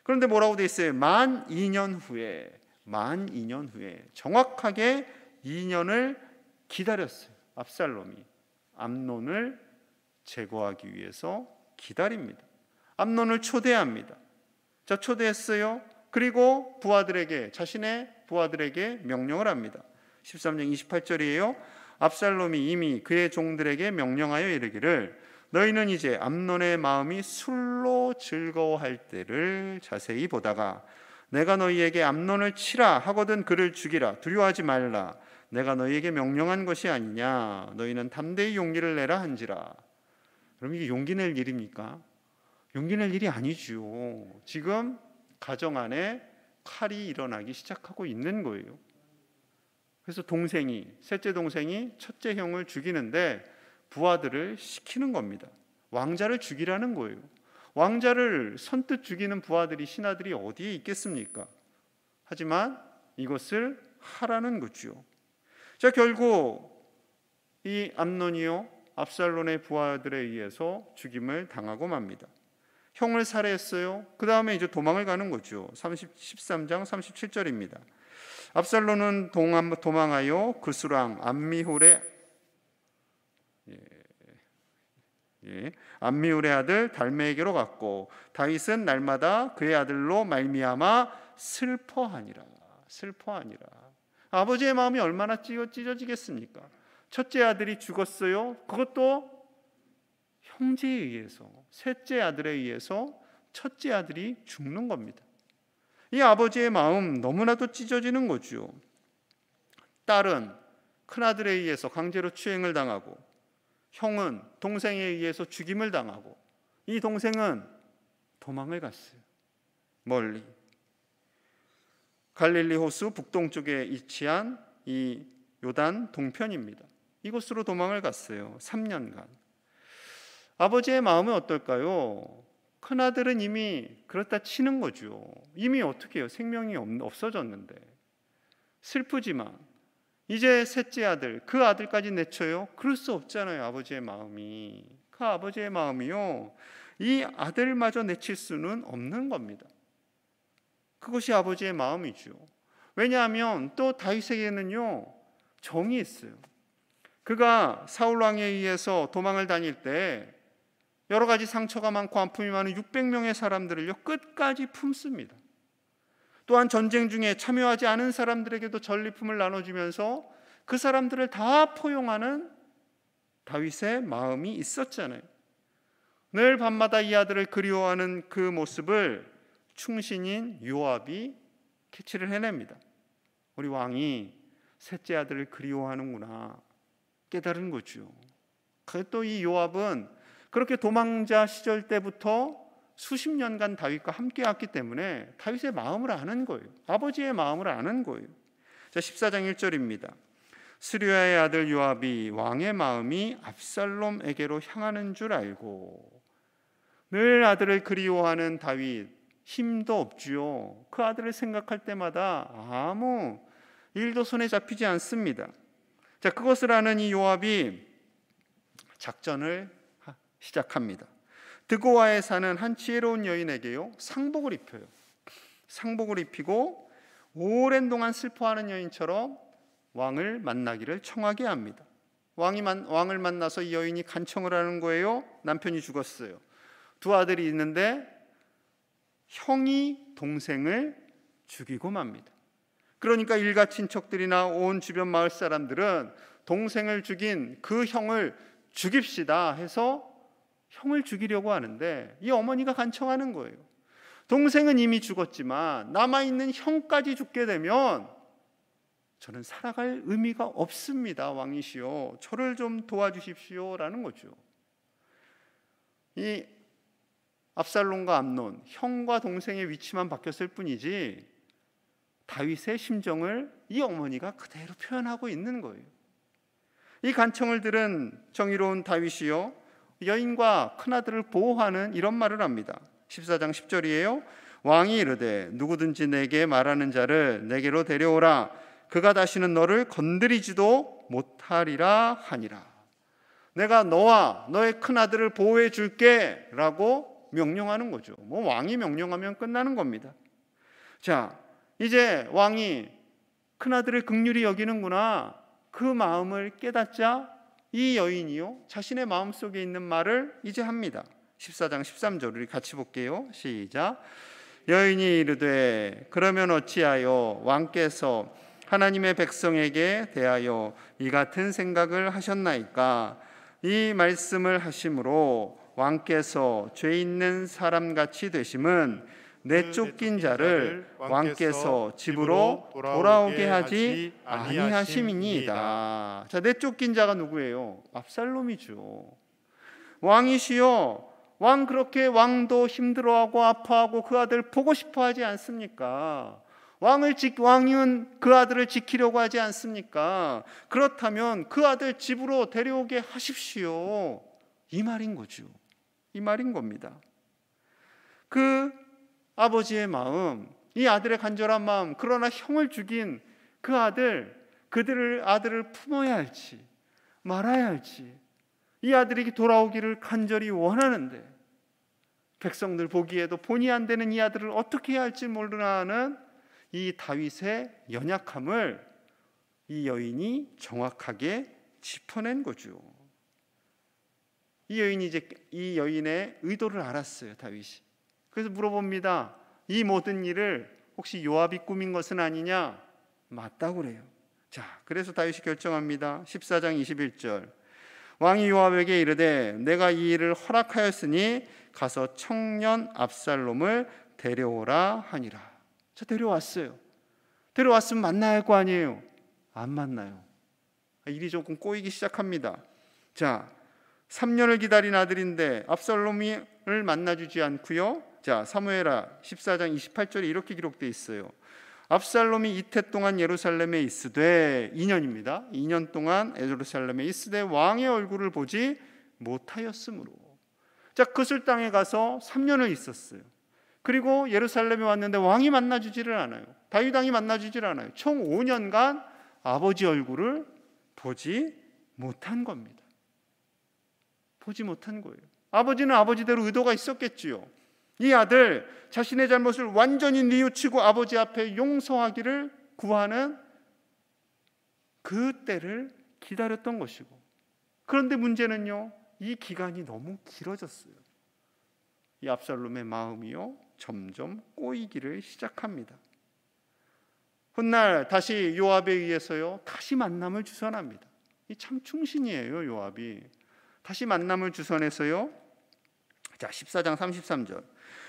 그런데 뭐라고 돼 있어요? 만 2년 후에 정확하게 2년을 기다렸어요. 압살롬이 암논을 제거하기 위해서 기다립니다. 암논을 초대합니다. 자, 초대했어요. 그리고 자신의 부하들에게 명령을 합니다. 13장 28절이에요. 압살롬이 이미 그의 종들에게 명령하여 이르기를 너희는 이제 암논의 마음이 술로 즐거워할 때를 자세히 보다가 내가 너희에게 암논을 치라 하거든 그를 죽이라. 두려워하지 말라. 내가 너희에게 명령한 것이 아니냐. 너희는 담대히 용기를 내라 한지라. 그럼 이게 용기 낼 일입니까? 용기 낼 일이 아니죠. 지금 가정 안에 칼이 일어나기 시작하고 있는 거예요. 그래서 셋째 동생이 첫째 형을 죽이는데 부하들을 시키는 겁니다. 왕자를 죽이라는 거예요. 왕자를 선뜻 죽이는 부하들이, 신하들이 어디에 있겠습니까? 하지만 이것을 하라는 거죠. 자, 결국 이 암논이요, 압살롬의 부하들에 의해서 죽임을 당하고 맙니다. 형을 살해했어요. 그 다음에 이제 도망을 가는 거죠. 13장 37절입니다. 압살롬은 도망하여 그수랑 암미훌의 아들 달메에게로 갔고 다윗은 날마다 그의 아들로 말미암아 슬퍼하니라. 아버지의 마음이 얼마나 찢어지겠습니까? 첫째 아들이 죽었어요. 그것도 형제에 의해서, 셋째 아들에 의해서 첫째 아들이 죽는 겁니다. 이 아버지의 마음 너무나도 찢어지는 거죠. 딸은 큰아들에 의해서 강제로 추행을 당하고, 형은 동생에 의해서 죽임을 당하고, 이 동생은 도망을 갔어요. 멀리 갈릴리 호수 북동쪽에 위치한 이 요단 동편입니다. 이곳으로 도망을 갔어요. 3년간. 아버지의 마음은 어떨까요? 큰아들은 이미 그렇다 치는 거죠. 이미 어떻게 해요? 생명이 없어졌는데. 슬프지만 이제 셋째 아들, 그 아들까지 내쳐요? 그럴 수 없잖아요. 아버지의 마음이. 그 아버지의 마음이요, 이 아들마저 내칠 수는 없는 겁니다. 그것이 아버지의 마음이죠. 왜냐하면 또 다윗에게는요, 정이 있어요. 그가 사울 왕에 의해서 도망을 다닐 때 여러 가지 상처가 많고 아픔이 많은 600명의 사람들을요 끝까지 품습니다. 또한 전쟁 중에 참여하지 않은 사람들에게도 전리품을 나눠주면서 그 사람들을 다 포용하는 다윗의 마음이 있었잖아요. 늘 밤마다 이 아들을 그리워하는 그 모습을 충신인 요압이 캐치를 해냅니다. 우리 왕이 셋째 아들을 그리워하는구나 깨달은 거죠. 또 이 요압은 그렇게 도망자 시절 때부터 수십 년간 다윗과 함께 왔기 때문에 다윗의 마음을 아는 거예요. 아버지의 마음을 아는 거예요. 자, 14장 1절입니다. 스루야의 아들 요압이 왕의 마음이 압살롬에게로 향하는 줄 알고, 늘 아들을 그리워하는 다윗, 힘도 없지요. 그 아들을 생각할 때마다 아무 일도 손에 잡히지 않습니다. 자, 그것을 아는 이 요압이 작전을 시작합니다. 드고아에 사는 한 지혜로운 여인에게요 상복을 입혀요. 상복을 입히고 오랜 동안 슬퍼하는 여인처럼 왕을 만나기를 청하게 합니다. 왕을 만나서 이 여인이 간청을 하는 거예요. 남편이 죽었어요. 두 아들이 있는데 형이 동생을 죽이고 맙니다. 그러니까 일가 친척들이나 온 주변 마을 사람들은 동생을 죽인 그 형을 죽입시다 해서 형을 죽이려고 하는데 이 어머니가 간청하는 거예요. 동생은 이미 죽었지만 남아있는 형까지 죽게 되면 저는 살아갈 의미가 없습니다. 왕이시여, 저를 좀 도와주십시오 라는 거죠. 이 압살롬과 암논, 형과 동생의 위치만 바뀌었을 뿐이지 다윗의 심정을 이 어머니가 그대로 표현하고 있는 거예요. 이 간청을 들은 정의로운 다윗이요 여인과 큰아들을 보호하는 이런 말을 합니다. 14장 10절이에요. 왕이 이르되 누구든지 내게 말하는 자를 내게로 데려오라. 그가 다시는 너를 건드리지도 못하리라 하니라. 내가 너와 너의 큰아들을 보호해 줄게 라고 명령하는 거죠. 뭐 왕이 명령하면 끝나는 겁니다. 자, 이제 왕이 큰아들을 긍휼히 여기는구나, 그 마음을 깨닫자 이 여인이요 자신의 마음속에 있는 말을 이제 합니다. 14장 13절 우리 같이 볼게요. 시작. 여인이 이르되 그러면 어찌하여 왕께서 하나님의 백성에게 대하여 이 같은 생각을 하셨나이까? 이 말씀을 하심으로 왕께서 죄 있는 사람같이 되심은 내쫓긴 자를 왕께서 집으로 돌아오게 하지 아니하심이니이다. 자, 내쫓긴 자가 누구예요? 압살롬이죠. 왕이시여, 왕 그렇게 왕도 힘들어하고 아파하고 그 아들 보고 싶어 하지 않습니까? 왕은 그 아들을 지키려고 하지 않습니까? 그렇다면 그 아들 집으로 데려오게 하십시오. 이 말인 거죠. 이 말인 겁니다. 그 아버지의 마음, 이 아들의 간절한 마음, 그러나 형을 죽인 그 아들을 품어야 할지 말아야 할지 이 아들에게 돌아오기를 간절히 원하는데 백성들 보기에도 본의 안 되는 이 아들을 어떻게 해야 할지 모르나 하는 이 다윗의 연약함을 이 여인이 정확하게 짚어낸 거죠. 이 여인이 이제 이 여인의 의도를 알았어요, 다윗이. 그래서 물어봅니다. 이 모든 일을 혹시 요압이 꾸민 것은 아니냐? 맞다고 그래요. 자, 그래서 다윗이 결정합니다. 14장 21절. 왕이 요압에게 이르되 내가 이 일을 허락하였으니 가서 청년 압살롬을 데려오라 하니라. 자, 데려왔어요. 데려왔으면 만나야 할 거 아니에요. 안 만나요. 일이 조금 꼬이기 시작합니다. 자, 3년을 기다린 아들인데 압살롬을 만나주지 않고요. 자, 사무엘하 14장 28절에 이렇게 기록되어 있어요. 압살롬이 이태 동안 예루살렘에 있으되 2년입니다. 2년 동안 예루살렘에 있으되 왕의 얼굴을 보지 못하였으므로. 자, 그슬 땅에 가서 3년을 있었어요. 그리고 예루살렘에 왔는데 왕이 만나주지를 않아요. 다윗 왕이 만나주지를 않아요. 총 5년간 아버지 얼굴을 보지 못한 겁니다. 보지 못한 거예요. 아버지는 아버지대로 의도가 있었겠지요. 이 아들 자신의 잘못을 완전히 뉘우치고 아버지 앞에 용서하기를 구하는 그 때를 기다렸던 것이고, 그런데 문제는요, 이 기간이 너무 길어졌어요. 이 압살롬의 마음이요 점점 꼬이기를 시작합니다. 훗날 다시 요압에 의해서요 다시 만남을 주선합니다. 이 참 충신이에요, 요압이. 다시 만남을 주선해서요. 자, 14장 33절.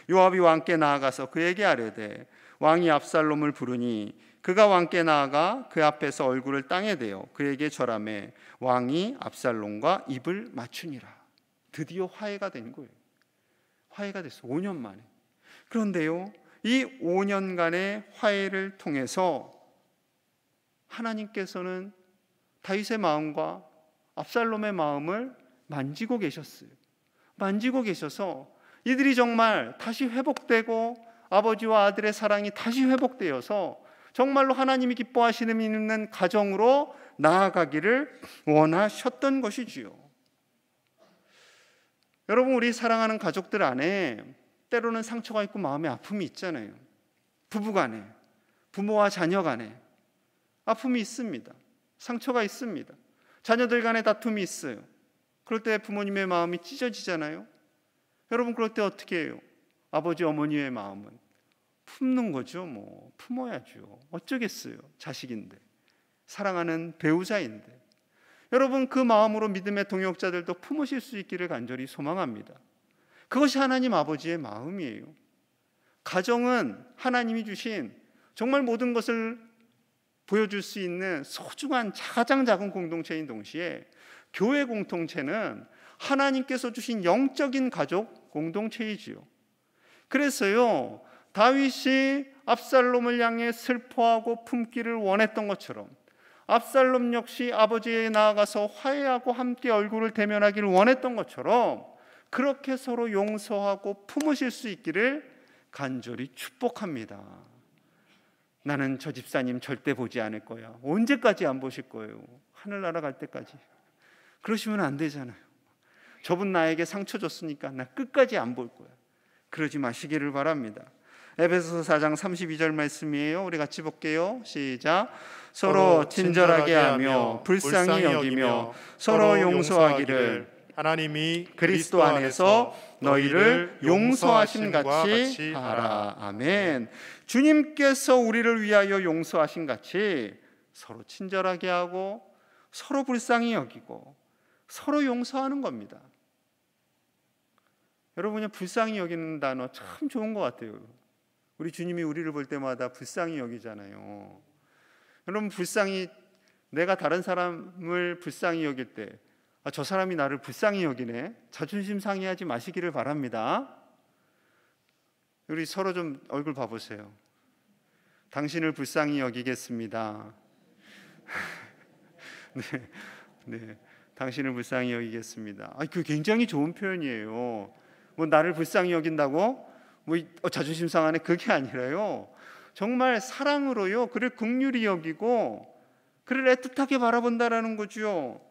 요압이 왕께 나아가서 그에게 아뢰되 왕이 압살롬을 부르니 그가 왕께 나아가 그 앞에서 얼굴을 땅에 대어 그에게 절하매 왕이 압살롬과 입을 맞추니라. 드디어 화해가 된 거예요. 화해가 됐어요. 5년 만에. 그런데요, 이 5년간의 화해를 통해서 하나님께서는 다윗의 마음과 압살롬의 마음을 만지고 계셨어요. 만지고 계셔서 이들이 정말 다시 회복되고 아버지와 아들의 사랑이 다시 회복되어서 정말로 하나님이 기뻐하시는 있는 가정으로 나아가기를 원하셨던 것이지요. 여러분, 우리 사랑하는 가족들 안에 때로는 상처가 있고 마음의 아픔이 있잖아요. 부부간에, 부모와 자녀 간에 아픔이 있습니다. 상처가 있습니다. 자녀들 간에 다툼이 있어요. 그럴 때 부모님의 마음이 찢어지잖아요. 여러분, 그럴 때 어떻게 해요? 아버지 어머니의 마음은 품는 거죠. 품어야죠. 어쩌겠어요. 자식인데, 사랑하는 배우자인데. 여러분, 그 마음으로 믿음의 동역자들도 품으실 수 있기를 간절히 소망합니다. 그것이 하나님 아버지의 마음이에요. 가정은 하나님이 주신 정말 모든 것을 보여줄 수 있는 소중한 가장 작은 공동체인 동시에 교회 공동체는 하나님께서 주신 영적인 가족 공동체이지요. 그래서요, 다윗이 압살롬을 향해 슬퍼하고 품기를 원했던 것처럼 압살롬 역시 아버지에 나아가서 화해하고 함께 얼굴을 대면하기를 원했던 것처럼 그렇게 서로 용서하고 품으실 수 있기를 간절히 축복합니다. 나는 저 집사님 절대 보지 않을 거야. 언제까지 안 보실 거예요? 하늘나라 갈 때까지. 그러시면 안 되잖아요. 저분 나에게 상처 줬으니까 나 끝까지 안 볼 거야. 그러지 마시기를 바랍니다. 에베소서 4장 32절 말씀이에요. 우리 같이 볼게요. 시작. 서로 친절하게 하며 불쌍히 여기며 서로 용서하기를 하나님이 그리스도 안에서 너희를 용서하신 같이 하라. 아멘. 주님께서 우리를 위하여 용서하신 같이 서로 친절하게 하고 서로 불쌍히 여기고 서로 용서하는 겁니다. 여러분이 불쌍히 여기는 단어 참 좋은 것 같아요. 우리 주님이 우리를 볼 때마다 불쌍히 여기잖아요. 여러분, 내가 다른 사람을 불쌍히 여길 때 저 사람이 나를 불쌍히 여기네, 자존심 상해하지 마시기를 바랍니다. 우리 서로 좀 얼굴 봐보세요. 당신을 불쌍히 여기겠습니다. 네, 당신을 불쌍히 여기겠습니다. 그게 굉장히 좋은 표현이에요. 나를 불쌍히 여긴다고? 뭐 자존심 상하네, 그게 아니라요. 정말 사랑으로요, 그를 긍휼히 여기고 그를 애틋하게 바라본다라는 거죠.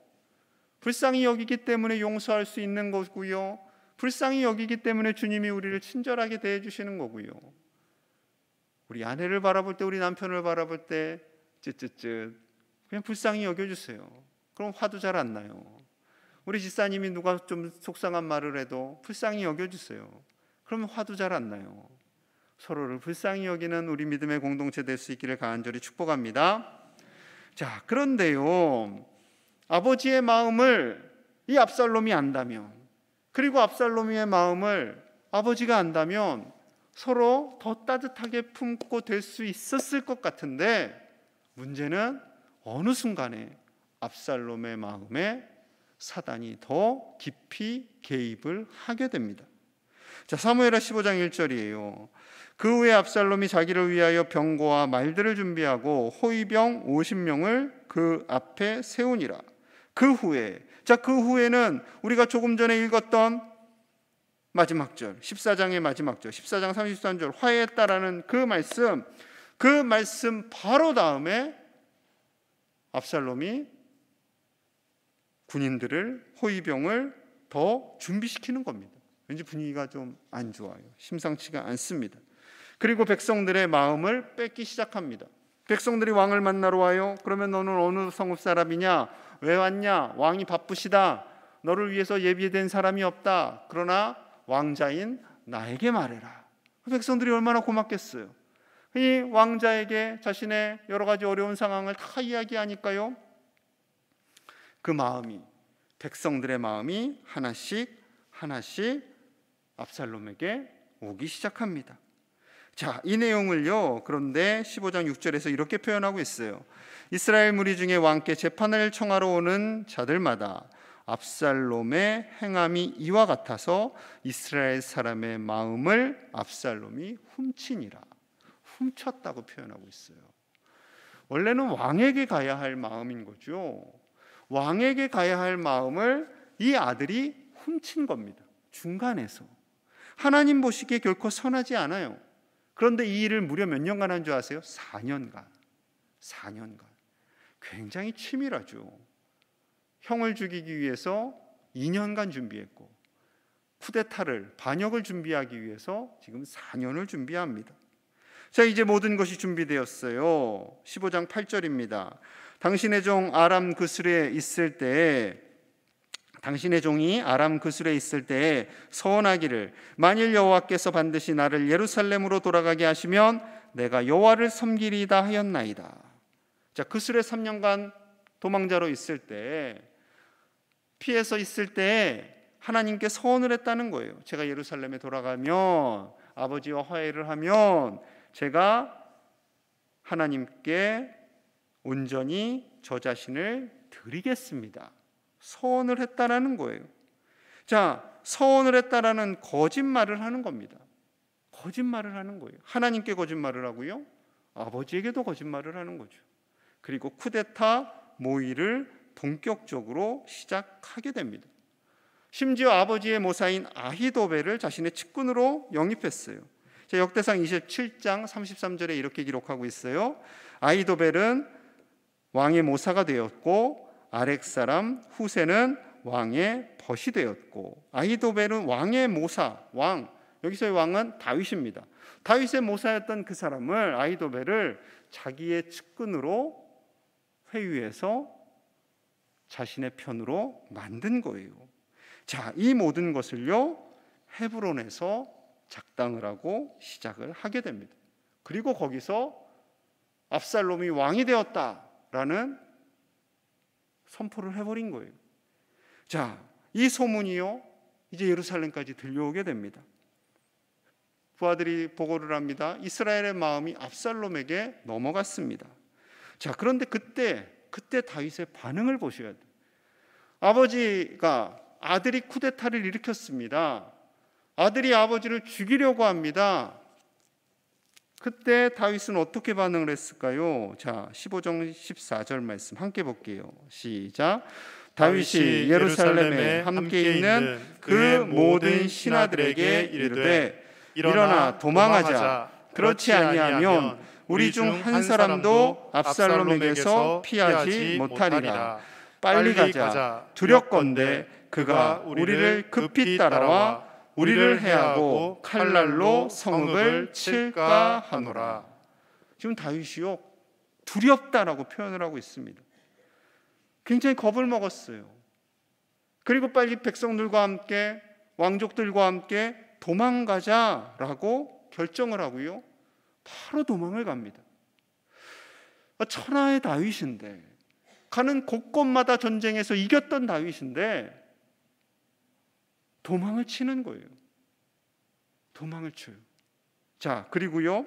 불쌍히 여기기 때문에 용서할 수 있는 거고요. 불쌍히 여기기 때문에 주님이 우리를 친절하게 대해 주시는 거고요. 우리 아내를 바라볼 때, 우리 남편을 바라볼 때 쯧쯧쯧 그냥 불쌍히 여겨주세요. 그럼 화도 잘 안 나요. 우리 집사님이 누가 좀 속상한 말을 해도 불쌍히 여겨주세요. 그러면 화도 잘 안 나요. 서로를 불쌍히 여기는 우리 믿음의 공동체 될 수 있기를 간절히 축복합니다. 자, 그런데요, 아버지의 마음을 이 압살롬이 안다면, 그리고 압살롬의 마음을 아버지가 안다면 서로 더 따뜻하게 품고 될 수 있었을 것 같은데, 문제는 어느 순간에 압살롬의 마음에 사단이 더 깊이 개입을 하게 됩니다. 자, 사무엘하 15장 1절이에요. 그 후에 압살롬이 자기를 위하여 병거와 말들을 준비하고 호위병 50명을 그 앞에 세우니라. 그 후에, 자, 그 후에는 우리가 조금 전에 읽었던 마지막 절, 14장의 마지막 절, 14장 33절 화해했다라는 그 말씀 바로 다음에 압살롬이 군인들을, 호위병을 더 준비시키는 겁니다. 왠지 분위기가 좀 안 좋아요. 심상치가 않습니다. 그리고 백성들의 마음을 뺏기 시작합니다. 백성들이 왕을 만나러 와요. 그러면 너는 어느 성읍 사람이냐? 왜 왔냐? 왕이 바쁘시다. 너를 위해서 예비된 사람이 없다. 그러나 왕자인 나에게 말해라. 백성들이 얼마나 고맙겠어요. 이 왕자에게 자신의 여러 가지 어려운 상황을 다 이야기하니까요, 그 마음이, 백성들의 마음이 하나씩 압살롬에게 오기 시작합니다. 자, 이 내용을요, 그런데 15장 6절에서 이렇게 표현하고 있어요. 이스라엘 무리 중에 왕께 재판을 청하러 오는 자들마다 압살롬의 행함이 이와 같아서 이스라엘 사람의 마음을 압살롬이 훔치니라. 훔쳤다고 표현하고 있어요. 원래는 왕에게 가야 할 마음인 거죠. 왕에게 가야 할 마음을 이 아들이 훔친 겁니다. 중간에서. 하나님 보시기에 결코 선하지 않아요. 그런데 이 일을 무려 몇 년간 한 줄 아세요? 4년간. 굉장히 치밀하죠. 형을 죽이기 위해서 2년간 준비했고, 쿠데타를, 반역을 준비하기 위해서 지금 4년을 준비합니다. 자, 이제 모든 것이 준비되었어요. 15장 8절입니다. 당신의 종 아람 그술에 있을 때에, 당신의 종이 아람 그술에 있을 때에 서원하기를, 만일 여호와께서 반드시 나를 예루살렘으로 돌아가게 하시면 내가 여호와를 섬기리이다 하였나이다. 자, 그술에 3년간 도망자로 있을 때, 피해서 있을 때 하나님께 서원을 했다는 거예요. 제가 예루살렘에 돌아가면, 아버지와 화해를 하면 제가 하나님께 온전히 저 자신을 드리겠습니다. 서원을 했다라는 거예요. 자, 서원을 했다라는 거짓말을 하는 겁니다. 거짓말을 하는 거예요. 하나님께 거짓말을 하고요, 아버지에게도 거짓말을 하는 거죠. 그리고 쿠데타 모의를 본격적으로 시작하게 됩니다. 심지어 아버지의 모사인 아히도벨을 자신의 측근으로 영입했어요. 자, 역대상 27장 33절에 이렇게 기록하고 있어요. 아히도벨은 왕의 모사가 되었고 아렉 사람 후세는 왕의 벗이 되었고, 아히도벨은 왕의 모사, 왕, 여기서의 왕은 다윗입니다. 다윗의 모사였던 그 사람을, 아히도벨을 자기의 측근으로 회유해서 자신의 편으로 만든 거예요. 자, 이 모든 것을요, 헤브론에서 작당을 하고 시작을 하게 됩니다. 그리고 거기서 압살롬이 왕이 되었다라는 선포를 해버린 거예요. 자, 이 소문이요, 이제 예루살렘까지 들려오게 됩니다. 부하들이 보고를 합니다. 이스라엘의 마음이 압살롬에게 넘어갔습니다. 자, 그런데 그때 다윗의 반응을 보셔야 돼요. 아들이 쿠데타를 일으켰습니다. 아들이 아버지를 죽이려고 합니다. 그때 다윗은 어떻게 반응을 했을까요? 자, 15장 14절 말씀 함께 볼게요. 시작. 다윗이 예루살렘에 함께 있는 그 모든 신하들에게 이르되 일어나 도망하자. 그렇지 아니하면 우리 중 한 사람도 압살롬에게서 피하지 못하리라. 빨리 가자. 두렵건대 그가 우리를 급히 따라와 우리를 해하고 칼날로 성읍을 칠까 하노라. 지금 다윗이요, 두렵다라고 표현을 하고 있습니다. 굉장히 겁을 먹었어요. 그리고 빨리 백성들과 함께, 왕족들과 함께 도망가자라고 결정을 하고요, 바로 도망을 갑니다. 천하의 다윗인데, 가는 곳곳마다 전쟁에서 이겼던 다윗인데 도망을 치는 거예요. 도망을 쳐요. 자, 그리고요,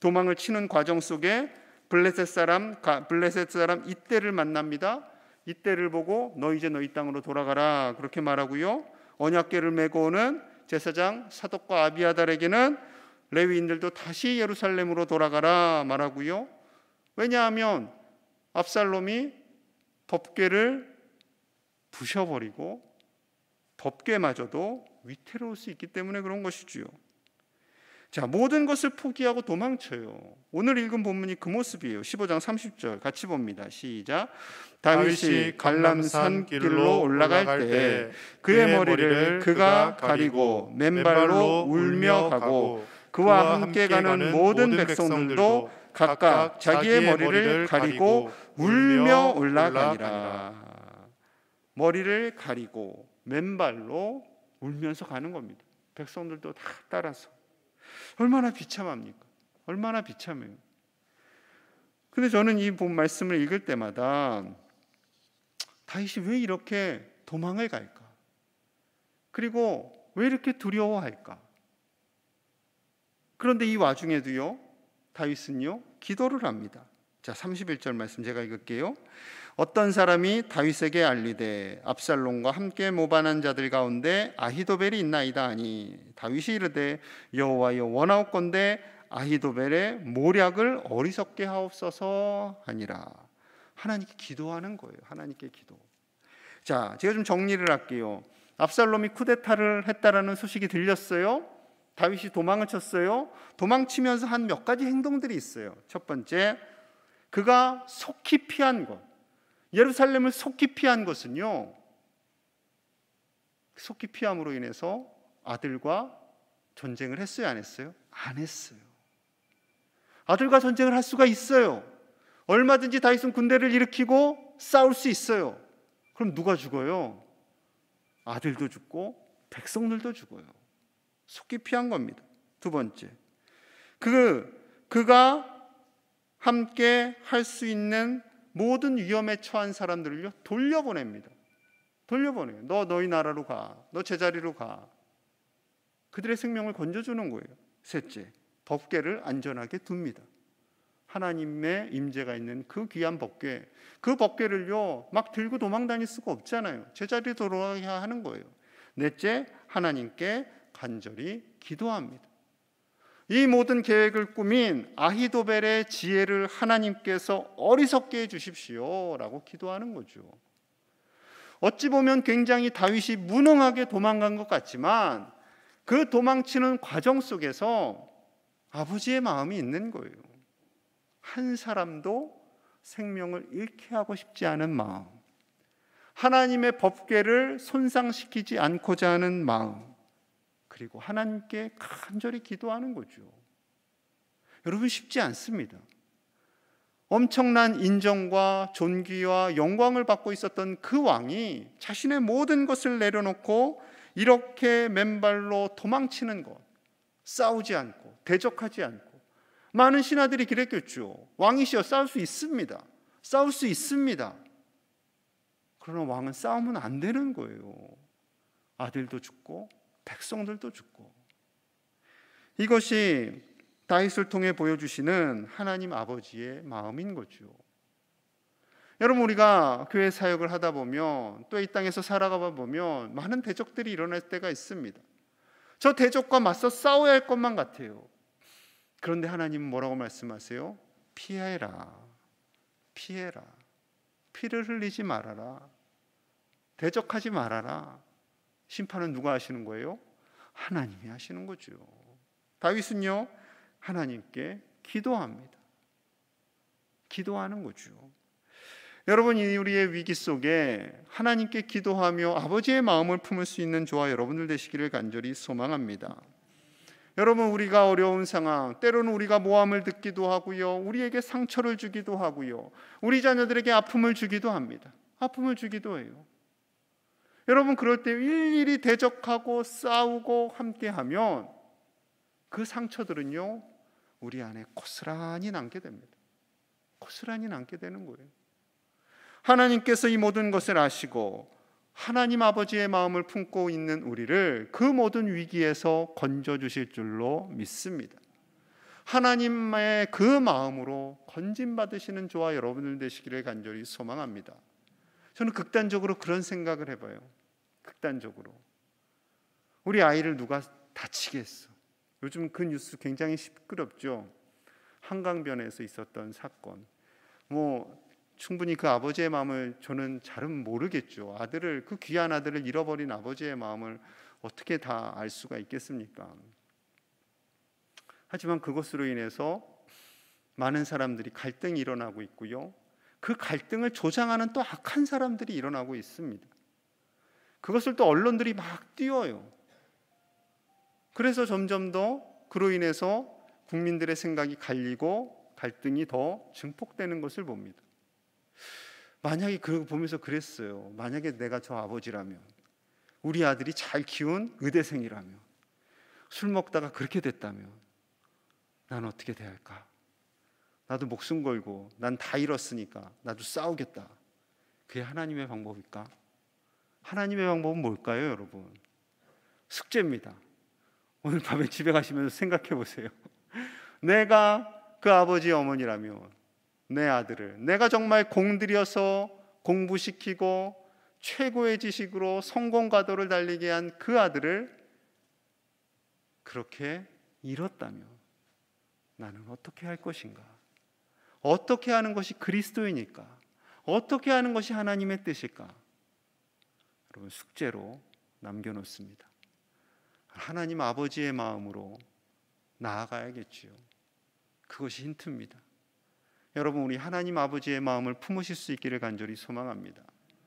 도망을 치는 과정 속에 블레셋 사람 이때를 만납니다. 이때를 보고 너 이제 너희 땅으로 돌아가라 그렇게 말하고요, 언약궤를 메고 오는 제사장 사독과 아비아달에게는 레위인들도 다시 예루살렘으로 돌아가라 말하고요. 왜냐하면 압살롬이 법궤를 부셔버리고 법궤마저도 위태로울 수 있기 때문에 그런 것이지요. 자, 모든 것을 포기하고 도망쳐요. 오늘 읽은 본문이 그 모습이에요. 15장 30절 같이 봅니다. 시작. 다윗이 갈람산 길로 올라갈 때 그의 머리를 그가 가리고 맨발로 울며 가고 그와 함께 가는 모든 백성들도 각각 자기의 머리를 가리고 울며 올라가니라. 머리를 가리고 맨발로 울면서 가는 겁니다. 백성들도 다 따라서. 얼마나 비참합니까? 얼마나 비참해요. 근데 저는 이 본 말씀을 읽을 때마다 다윗이 왜 이렇게 도망을 갈까? 그리고 왜 이렇게 두려워할까? 그런데 이 와중에도요, 다윗은요, 기도를 합니다. 자, 31절 말씀 제가 읽을게요. 어떤 사람이 다윗에게 알리되 압살롬과 함께 모반한 자들 가운데 아히도벨이 있나이다 하니 다윗이 이르되 여호와여 원하옵건대 아히도벨의 모략을 어리석게 하옵소서 하니라. 하나님께 기도하는 거예요. 하나님께 기도. 자, 제가 좀 정리를 할게요. 압살롬이 쿠데타를 했다라는 소식이 들렸어요. 다윗이 도망을 쳤어요. 도망치면서 한 몇 가지 행동들이 있어요. 첫 번째, 그가 속히 피한 것. 예루살렘을 속히 피한 것은요, 속히 피함으로 인해서 아들과 전쟁을 했어요, 안 했어요? 안 했어요. 아들과 전쟁을 할 수가 있어요. 얼마든지 다윗은 군대를 일으키고 싸울 수 있어요. 그럼 누가 죽어요? 아들도 죽고 백성들도 죽어요. 속히 피한 겁니다. 두 번째, 그가 함께 할 수 있는 모든 위험에 처한 사람들을요, 돌려보냅니다. 돌려보내요. 너희 나라로 가. 너 제자리로 가. 그들의 생명을 건져주는 거예요. 셋째, 법궤를 안전하게 둡니다. 하나님의 임재가 있는 그 귀한 법궤, 그 법궤를요 막 들고 도망 다닐 수가 없잖아요. 제자리에 돌아가야 하는 거예요. 넷째, 하나님께 간절히 기도합니다. 이 모든 계획을 꾸민 아히도벨의 지혜를 하나님께서 어리석게 해주십시오 라고 기도하는 거죠. 어찌 보면 굉장히 다윗이 무능하게 도망간 것 같지만 그 도망치는 과정 속에서 아버지의 마음이 있는 거예요. 한 사람도 생명을 잃게 하고 싶지 않은 마음, 하나님의 법궤를 손상시키지 않고자 하는 마음, 그리고 하나님께 간절히 기도하는 거죠. 여러분, 쉽지 않습니다. 엄청난 인정과 존귀와 영광을 받고 있었던 그 왕이 자신의 모든 것을 내려놓고 이렇게 맨발로 도망치는 것, 싸우지 않고 대적하지 않고. 많은 신하들이 그랬겠죠. 왕이시여 싸울 수 있습니다. 싸울 수 있습니다. 그러나 왕은 싸우면 안 되는 거예요. 아들도 죽고 백성들도 죽고. 이것이 다윗을 통해 보여주시는 하나님 아버지의 마음인 거죠. 여러분, 우리가 교회 사역을 하다 보면 또 이 땅에서 살아가 보면 많은 대적들이 일어날 때가 있습니다. 저 대적과 맞서 싸워야 할 것만 같아요. 그런데 하나님은 뭐라고 말씀하세요? 피해라. 피해라. 피를 흘리지 말아라. 대적하지 말아라. 심판은 누가 하시는 거예요? 하나님이 하시는 거죠. 다윗은요, 하나님께 기도합니다. 기도하는 거죠. 여러분, 우리의 위기 속에 하나님께 기도하며 아버지의 마음을 품을 수 있는 저와 여러분들 되시기를 간절히 소망합니다. 여러분, 우리가 어려운 상황, 때로는 우리가 모함을 듣기도 하고요, 우리에게 상처를 주기도 하고요, 우리 자녀들에게 아픔을 주기도 합니다. 아픔을 주기도 해요. 여러분, 그럴 때 일일이 대적하고 싸우고 함께하면 그 상처들은요, 우리 안에 고스란히 남게 됩니다. 고스란히 남게 되는 거예요. 하나님께서 이 모든 것을 아시고 하나님 아버지의 마음을 품고 있는 우리를 그 모든 위기에서 건져주실 줄로 믿습니다. 하나님의 그 마음으로 건짐받으시는 저와 여러분들 되시기를 간절히 소망합니다. 저는 극단적으로 그런 생각을 해봐요. 극단적으로 우리 아이를 누가 다치게 했어. 요즘 그 뉴스 굉장히 시끄럽죠. 한강변에서 있었던 사건. 충분히 그 아버지의 마음을 저는 잘은 모르겠죠. 아들을, 그 귀한 아들을 잃어버린 아버지의 마음을 어떻게 다 알 수가 있겠습니까? 하지만 그것으로 인해서 많은 사람들이 갈등이 일어나고 있고요, 그 갈등을 조장하는 또 악한 사람들이 일어나고 있습니다. 그것을 또 언론들이 막 띄워요. 그래서 점점 더 그로 인해서 국민들의 생각이 갈리고 갈등이 더 증폭되는 것을 봅니다. 만약에 그걸 보면서 그랬어요. 만약에 내가 저 아버지라면, 우리 아들이 잘 키운 의대생이라면, 술 먹다가 그렇게 됐다면 난 어떻게 대할까? 나도 목숨 걸고 난 다 잃었으니까 나도 싸우겠다. 그게 하나님의 방법일까? 하나님의 방법은 뭘까요, 여러분? 숙제입니다. 오늘 밤에 집에 가시면서 생각해 보세요. 내가 그 아버지의 어머니라면 내 아들을 내가 정말 공들여서 공부시키고 최고의 지식으로 성공가도를 달리게 한 그 아들을 그렇게 잃었다면 나는 어떻게 할 것인가? 어떻게 하는 것이 그리스도이니까? 어떻게 하는 것이 하나님의 뜻일까? 여러분, 숙제로 남겨놓습니다. 하나님 아버지의 마음으로 나아가야겠지요. 그것이 힌트입니다. 여러분, 우리 하나님 아버지의 마음을 품으실 수 있기를 간절히 소망합니다.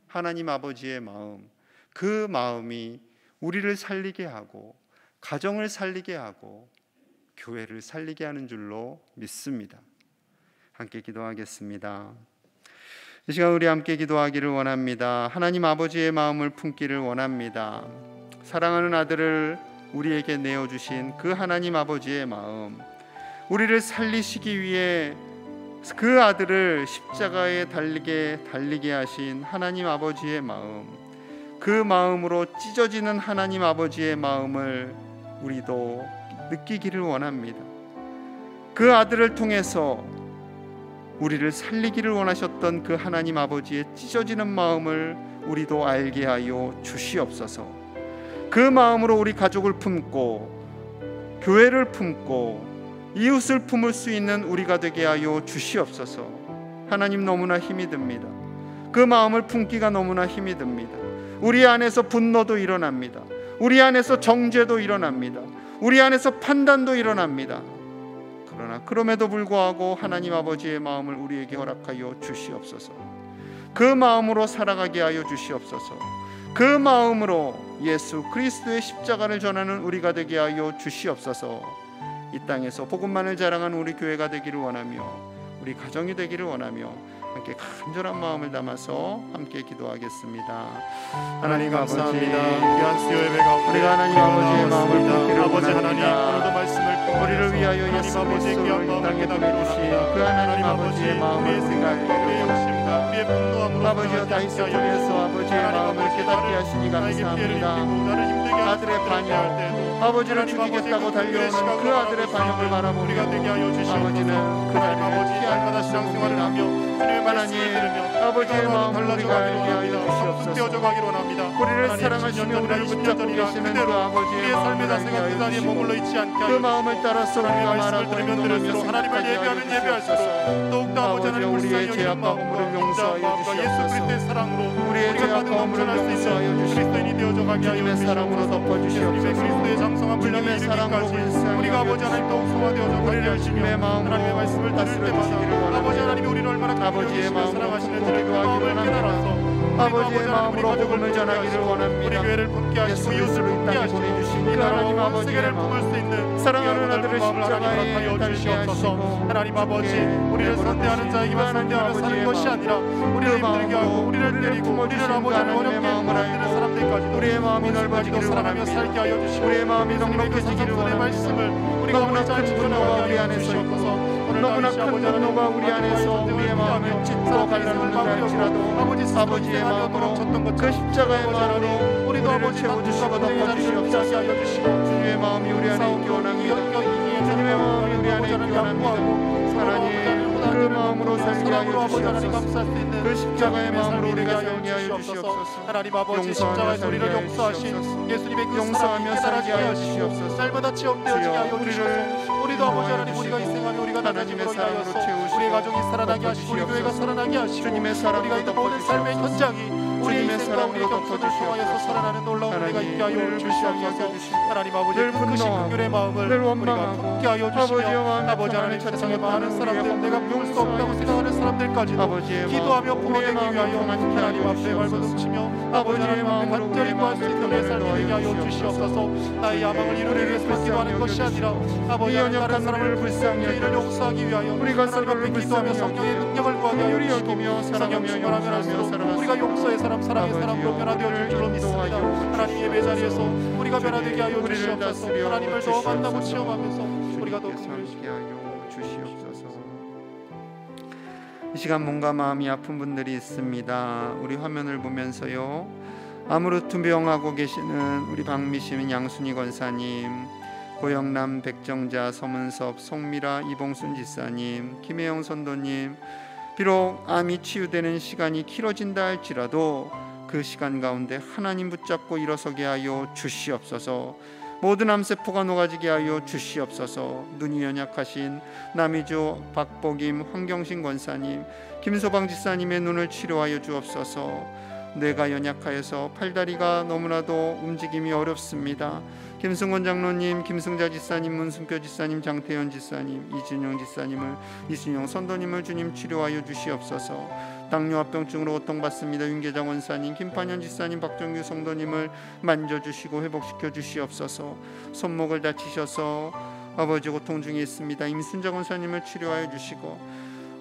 하나님 아버지의 마음, 그 마음이 우리를 살리게 하고 가정을 살리게 하고 교회를 살리게 하는 줄로 믿습니다. 함께 기도하겠습니다. 이 시간 우리 함께 기도하기를 원합니다. 하나님 아버지의 마음을 품기를 원합니다. 사랑하는 아들을 우리에게 내어주신 그 하나님 아버지의 마음, 우리를 살리시기 위해 그 아들을 십자가에 달리게 하신 하나님 아버지의 마음, 그 마음으로 찢어지는 하나님 아버지의 마음을 우리도 느끼기를 원합니다. 그 아들을 통해서 우리를 살리기를 원하셨던 그 하나님 아버지의 찢어지는 마음을 우리도 알게 하여 주시옵소서. 그 마음으로 우리 가족을 품고 교회를 품고 이웃을 품을 수 있는 우리가 되게 하여 주시옵소서. 하나님, 너무나 힘이 듭니다. 그 마음을 품기가 너무나 힘이 듭니다. 우리 안에서 분노도 일어납니다. 우리 안에서 정죄도 일어납니다. 우리 안에서 판단도 일어납니다. 그러나 그럼에도 불구하고 하나님 아버지의 마음을 우리에게 허락하여 주시옵소서. 그 마음으로 살아가게 하여 주시옵소서. 그 마음으로 예수 그리스도의 십자가를 전하는 우리가 되게 하여 주시옵소서. 이 땅에서 복음만을 자랑하는 우리 교회가 되기를 원하며 우리 가정이 되기를 원하며 함께 간절한 마음을 담아서 함께 기도하겠습니다. 하나님 감사합니다. 귀한 수요 예배 가운데 우리가 하나님 아버지의 마음을 품기를 아버지 하나님, 원합니다. 오늘도 말씀을 통하여서 우리를 위하여 예수 그리스도를 이 땅에 보내주신 그 하나님 아버지의 마음을 우리가 우리의 욕심과 우리의 분노함으로 아버지여, 다윗을 통해서 아버지의 마음을 깨닫게 하시니 감사합니다. 아들의 반역, 아버지를 죽이겠다고 달려오는 그 아들의 반역을 바라보며 아버지는 그 자리를 피할 신앙생활을 하며 하나님 아버지의 마음을 우리가 알게 하여 주시옵소서. 우리를 사랑하시며 우리를 붙잡고 계시는 그 아버지의 마음을 알게 하여 주시고 그 마음을 따라서 우리가 말하고 행동하며 생각하게 하여 주시옵소서. 아버지여, 우리의 죄악과 허물을 용서하여 주시옵소서. 우리의 죄악과 허물을 용서하여 주시고 가져가게 하여 주님의 사랑으로 덮어주시옵소서. 그리스도의 장성한 분량에 주님의 사랑으로 이르기까지 불쌍히 우리가 아버지 하나님 더욱 소화되어져 가게 우리를 하시며 주님의 마음으로 하나님의 말씀을 들을 다스려 때마다 주시기를 원합니다. 아버지 하나님이 우리를 얼마나 아버지의 긍휼히 마음으로 사랑하시는지를 그 기도하기를 마음을 원합니다. 깨달아서 아버지의 마음으로 복음을 전하기를 원합니다. 우리 교회를 품게 하시고 예수 이웃을 그리스도를 이 품게 땅에 하시고 보내주신 이 그 나라와 하나님 온 아버지의 세계를 마음, 품을 수 있는 사랑하는 귀한 아들을 마음을 하나님 십자가에 허락하여 달게 주시옵소서. 하시고 하나님 아버지 함께 우리를 내버려 선대하는 두신 자에게만 그 하나님 선대하며 사는 아버지의 것이 마음, 아니라 우리를 그 힘들게 하고 마음으로 우리를 때리고 우리를 품어주신 아버지 그 하나님의 어렵게 마음을 만드는 알고 사람들까지도 우리의 마음이 도 넓어지기를 사랑하며 원합니다. 살게 하여 주시고 우리의 마음이 예수님의 그 넉넉해지기를 사상선의 원합니다. 말씀을 우리가 너무나 오늘 잘 큰 지켜나가게 분노가 우리 하여 안에 서 주시옵소서. 있고 오늘 너무나 다시 큰 아버지 분노가 하나님 우리 안에서 우리의 마음을 찢고 갈라놓는다 할지라도 아버지의 마음으로 그 십자가의 마음으로 우리를 채워주시고 덮어주시옵소서. 주님의 마음이 우리 안에 있기 원합니다. 주님의 마음이 우리 안에 있기 원합니다. 하나님 그 마음으로 살게 하여 주시옵소서. 그 십자가의 마음으로 우리가 살게 하여 주시옵소서. 하나님 아버지 용서하며 십자가에서 살게 우리를 하여 용서하신 주시옵소서. 예수님의 그 용서하며 사랑이 살게 깨달아지게 하여 하시고 주시옵소서. 날마다 체험되어지게 하여 주여, 주시옵소서. 우리도 아버지 하나님 우리가 주시고 희생하며 우리가 하나님의 나눠짐으로 사랑으로 인하여서 채우시고 우리의 가족이 살아나게 하시고 우리 교회가 덮어주시옵소서. 살아나게 하시고 주님의 사랑으로 우리가 있는 모든 삶의 덮어주시옵소서. 현장이 우리의 주님의 희생과 우리의 사랑으로 겸손을 통하여서 덮어주시옵소서. 살아나는 놀라운 은혜가 있게 하여 하나님, 주시옵소서. 주시옵소서. 하나님 아버지 늘 그 크신 분노하고 긍휼의 마음을 늘 우리가 원망하고 품게 하여 아버지의 주시며 마음에 아버지 하나님 평안을 세상에 찾지 많은 못하는 사람들 우리의 내가 품을 수 없다고 생각하는 사람들까지도 아버지의 기도하며 마음, 품어내기 우리의 마음을 위하여 평안케 하나님 하여 앞에 주시옵소서. 발버둥치며 아버지 아버지의 하나님 앞에 마음으로 간절히 우리의 구할 수 있는 마음을 우리의 삶이 되게 하여 더하여 주시옵소서. 주시옵소서. 나의 야망을 이루기 위해서 기도하는 것이 아니라 아버지 이 하나님 연약한 다른 사람을 우리를 불쌍히 죄인을 여기시고 용서하기 위하여 우리가 하나님 앞에 서로를 기도하며 불쌍히 성령의 여기고 능력을 구하게 하여 긍휼히 주시고 여기며 성령 사랑하며 충만하면 할수록 용서하며 우리가 용서의 사람 사랑의 사람으로 아버지여, 변화되어질 줄로 믿습니다. 인도하여 하나님 예배 자리에서 우리가 주님, 변화되게 하여 우리를 주시옵소서. 다스려 하나님을 더 만나고 주시옵소서. 체험하면서 우리가 더 주님께서 긍휼히 함께 하여 주시옵소서. 이 시간 몸과 마음이 아픈 분들이 있습니다. 우리 화면을 보면서요, 아무르투병하고 계시는 우리 박미심 양순희 권사님, 고영남 백정자 서문섭 송미라 이봉순 지사님, 김혜영 선도님, 비록 암이 치유되는 시간이 길어진다 할지라도 그 시간 가운데 하나님 붙잡고 일어서게 하여 주시옵소서. 모든 암세포가 녹아지게 하여 주시옵소서. 눈이 연약하신 남이주 박복임 황경신 권사님, 김소방 지사님의 눈을 치료하여 주옵소서. 뇌가 연약하여서 팔다리가 너무나도 움직임이 어렵습니다. 김승원 장로님, 김승자 지사님, 문순표 지사님, 장태현 지사님, 이준영 지사님을, 이준영 선도님을 주님 치료하여 주시옵소서. 당뇨합병증으로 고통받습니다. 윤계장 원사님, 김판현 지사님, 박정규 성도님을 만져주시고 회복시켜 주시옵소서. 손목을 다치셔서 아버지 고통 중에 있습니다. 임순자 원사님을 치료하여 주시고,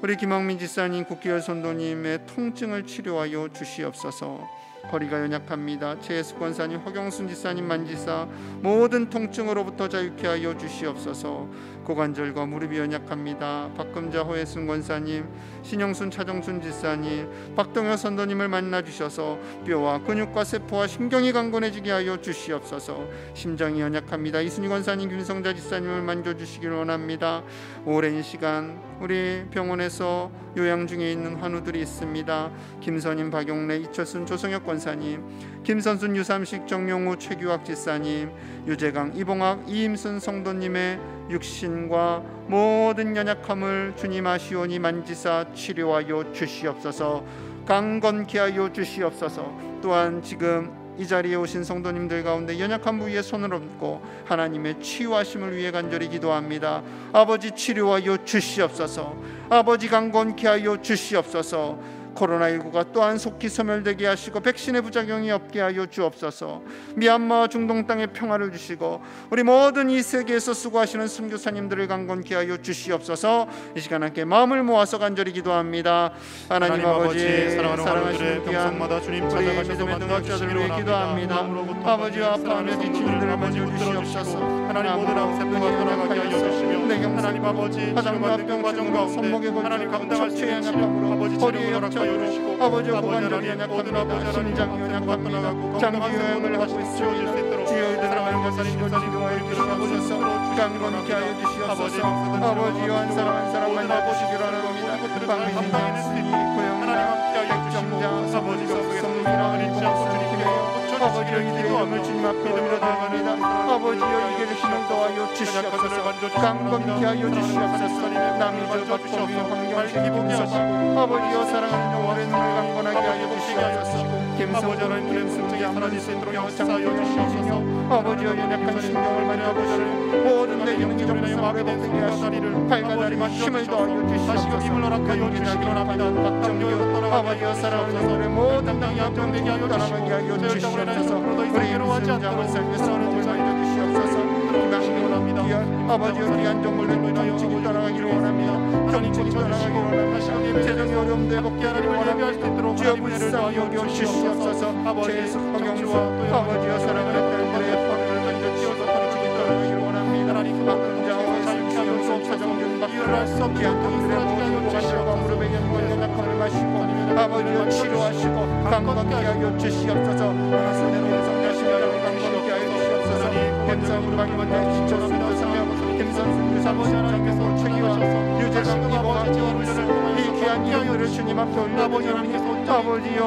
우리 김학민 지사님, 국기열 선도님의 통증을 치료하여 주시옵소서. 허리가 연약합니다. 최혜숙 권사님, 허경순 지사님 만지사 모든 통증으로부터 자유케 하여 주시옵소서. 고관절과 무릎이 연약합니다. 박금자 호혜순 권사님, 신영순 차정순 지사님, 박동효 선도님을 만나 주셔서 뼈와 근육과 세포와 신경이 강건해지게 하여 주시옵소서. 심장이 연약합니다. 이순희 권사님, 김성자 지사님을 만져주시길 원합니다. 오랜 시간 우리 병원에서 요양 중에 있는 환우들이 있습니다. 김선임, 박용래, 이철순, 조성혁 권사님, 김선순, 유삼식, 정용우, 최규학 지사님, 유재강, 이봉학, 이임순 성도님의 육신과 모든 연약함을 주님 아시오니 만지사 치료하여 주시옵소서. 강건케 하여 주시옵소서. 또한 지금 이 자리에 오신 성도님들 가운데 연약한 부위에 손을 얹고 하나님의 치유하심을 위해 간절히 기도합니다. 아버지 치료하여 주시옵소서. 아버지 강건케 하여 주시옵소서. 코로나19가 또한 속히 소멸되게 하시고 백신의 부작용이 없게 하여 주옵소서. 미얀마 중동 땅에 평화를 주시고 우리 모든 이 세계에서 수고하시는 선교사님들을 강건케 하여 주시옵소서. 이 시간 함께 마음을 모아서 간절히 기도합니다. 하나님 아버지, 사랑하시는 귀한 우리 믿음의 동역자들을 위해 기도합니다. 아버지와 아파하며 지친 이들을 만져주시옵소서. 하나님 모든 암세포가 돌아가게 하여 주시며 하나님 아버지 화장과 과정 가운데 손목에 하나님 감당할 수 척추의 있는 연약함으로 아버지 허리에 치료를 허락하여 주시고 아버지 고관절이 연약합니다. 심장이 연약합니다. 장기 요양을 하고 있습니다. 주여 이들을 만져주시고 치료하여 주시옵소서. 강건케 하여 주시옵소서. 아버지여 한 사람 한 사람 만져주시기를 원합니다. 박미신 양순희 고영남 백정자 서문석 성미라 이봉순 김혜영 아버지여 이들의 이름을 주님 앞에 올려드립니다. 아버지여 이들의 힘을 더하여 주시옵소서. 강건케 하여 주시옵소서. 남이저 박범위 황경신 김서방 아버지여 사랑하는 영혼의 눈을 강건하게 하여 주시옵소서. 아버지 하나님 불행성적이 사라질 수 있도록 역사하여 주시옵소서. 아버지여 연약한 심령을 많이 아버지를 모든 내 영이 정말 회복되게 하시고 밝아다리 힘을 더하여 주시옵소서. 힘을 허락하여 주시기 원합니다. 아버지여 사랑하는 우리 모든 땅이 안정되게 하여 주시고 주시옵소서. 우리 인생장을 살면서 하는 줄 알려 주시옵소서. 기망이 원합니다. 아버지여 귀한 정물로 정직이 떠나가기를 원합니다. 정직이 떠나가기를 원합니다. 재정이 어려움도 회복되기를 원합니다. 주여 불쌍히 여겨 주시옵소서. 죄에서 성경과 아버지여 사랑하는 딸들의 법을 던져주셔서 정직이 떠나가기를 원합니다. 바쁜 자와 자유케 하여서 사정준 이유를 알 수 없게 한통들의 모든 고관절과 무릎의 연골 연약함을 마시고 아버지여 치료하시고 강건케 하여 주시옵소서. 손으로 성자시며 강건케 하여 주시옵소서. 감사함으로 방임한데 지쳐서 사며 김선수 사모지 하나님께서 책임하셔서 유재상 이모와 이 귀한 이름들을 주님 앞에 올려드립니다. 아버지여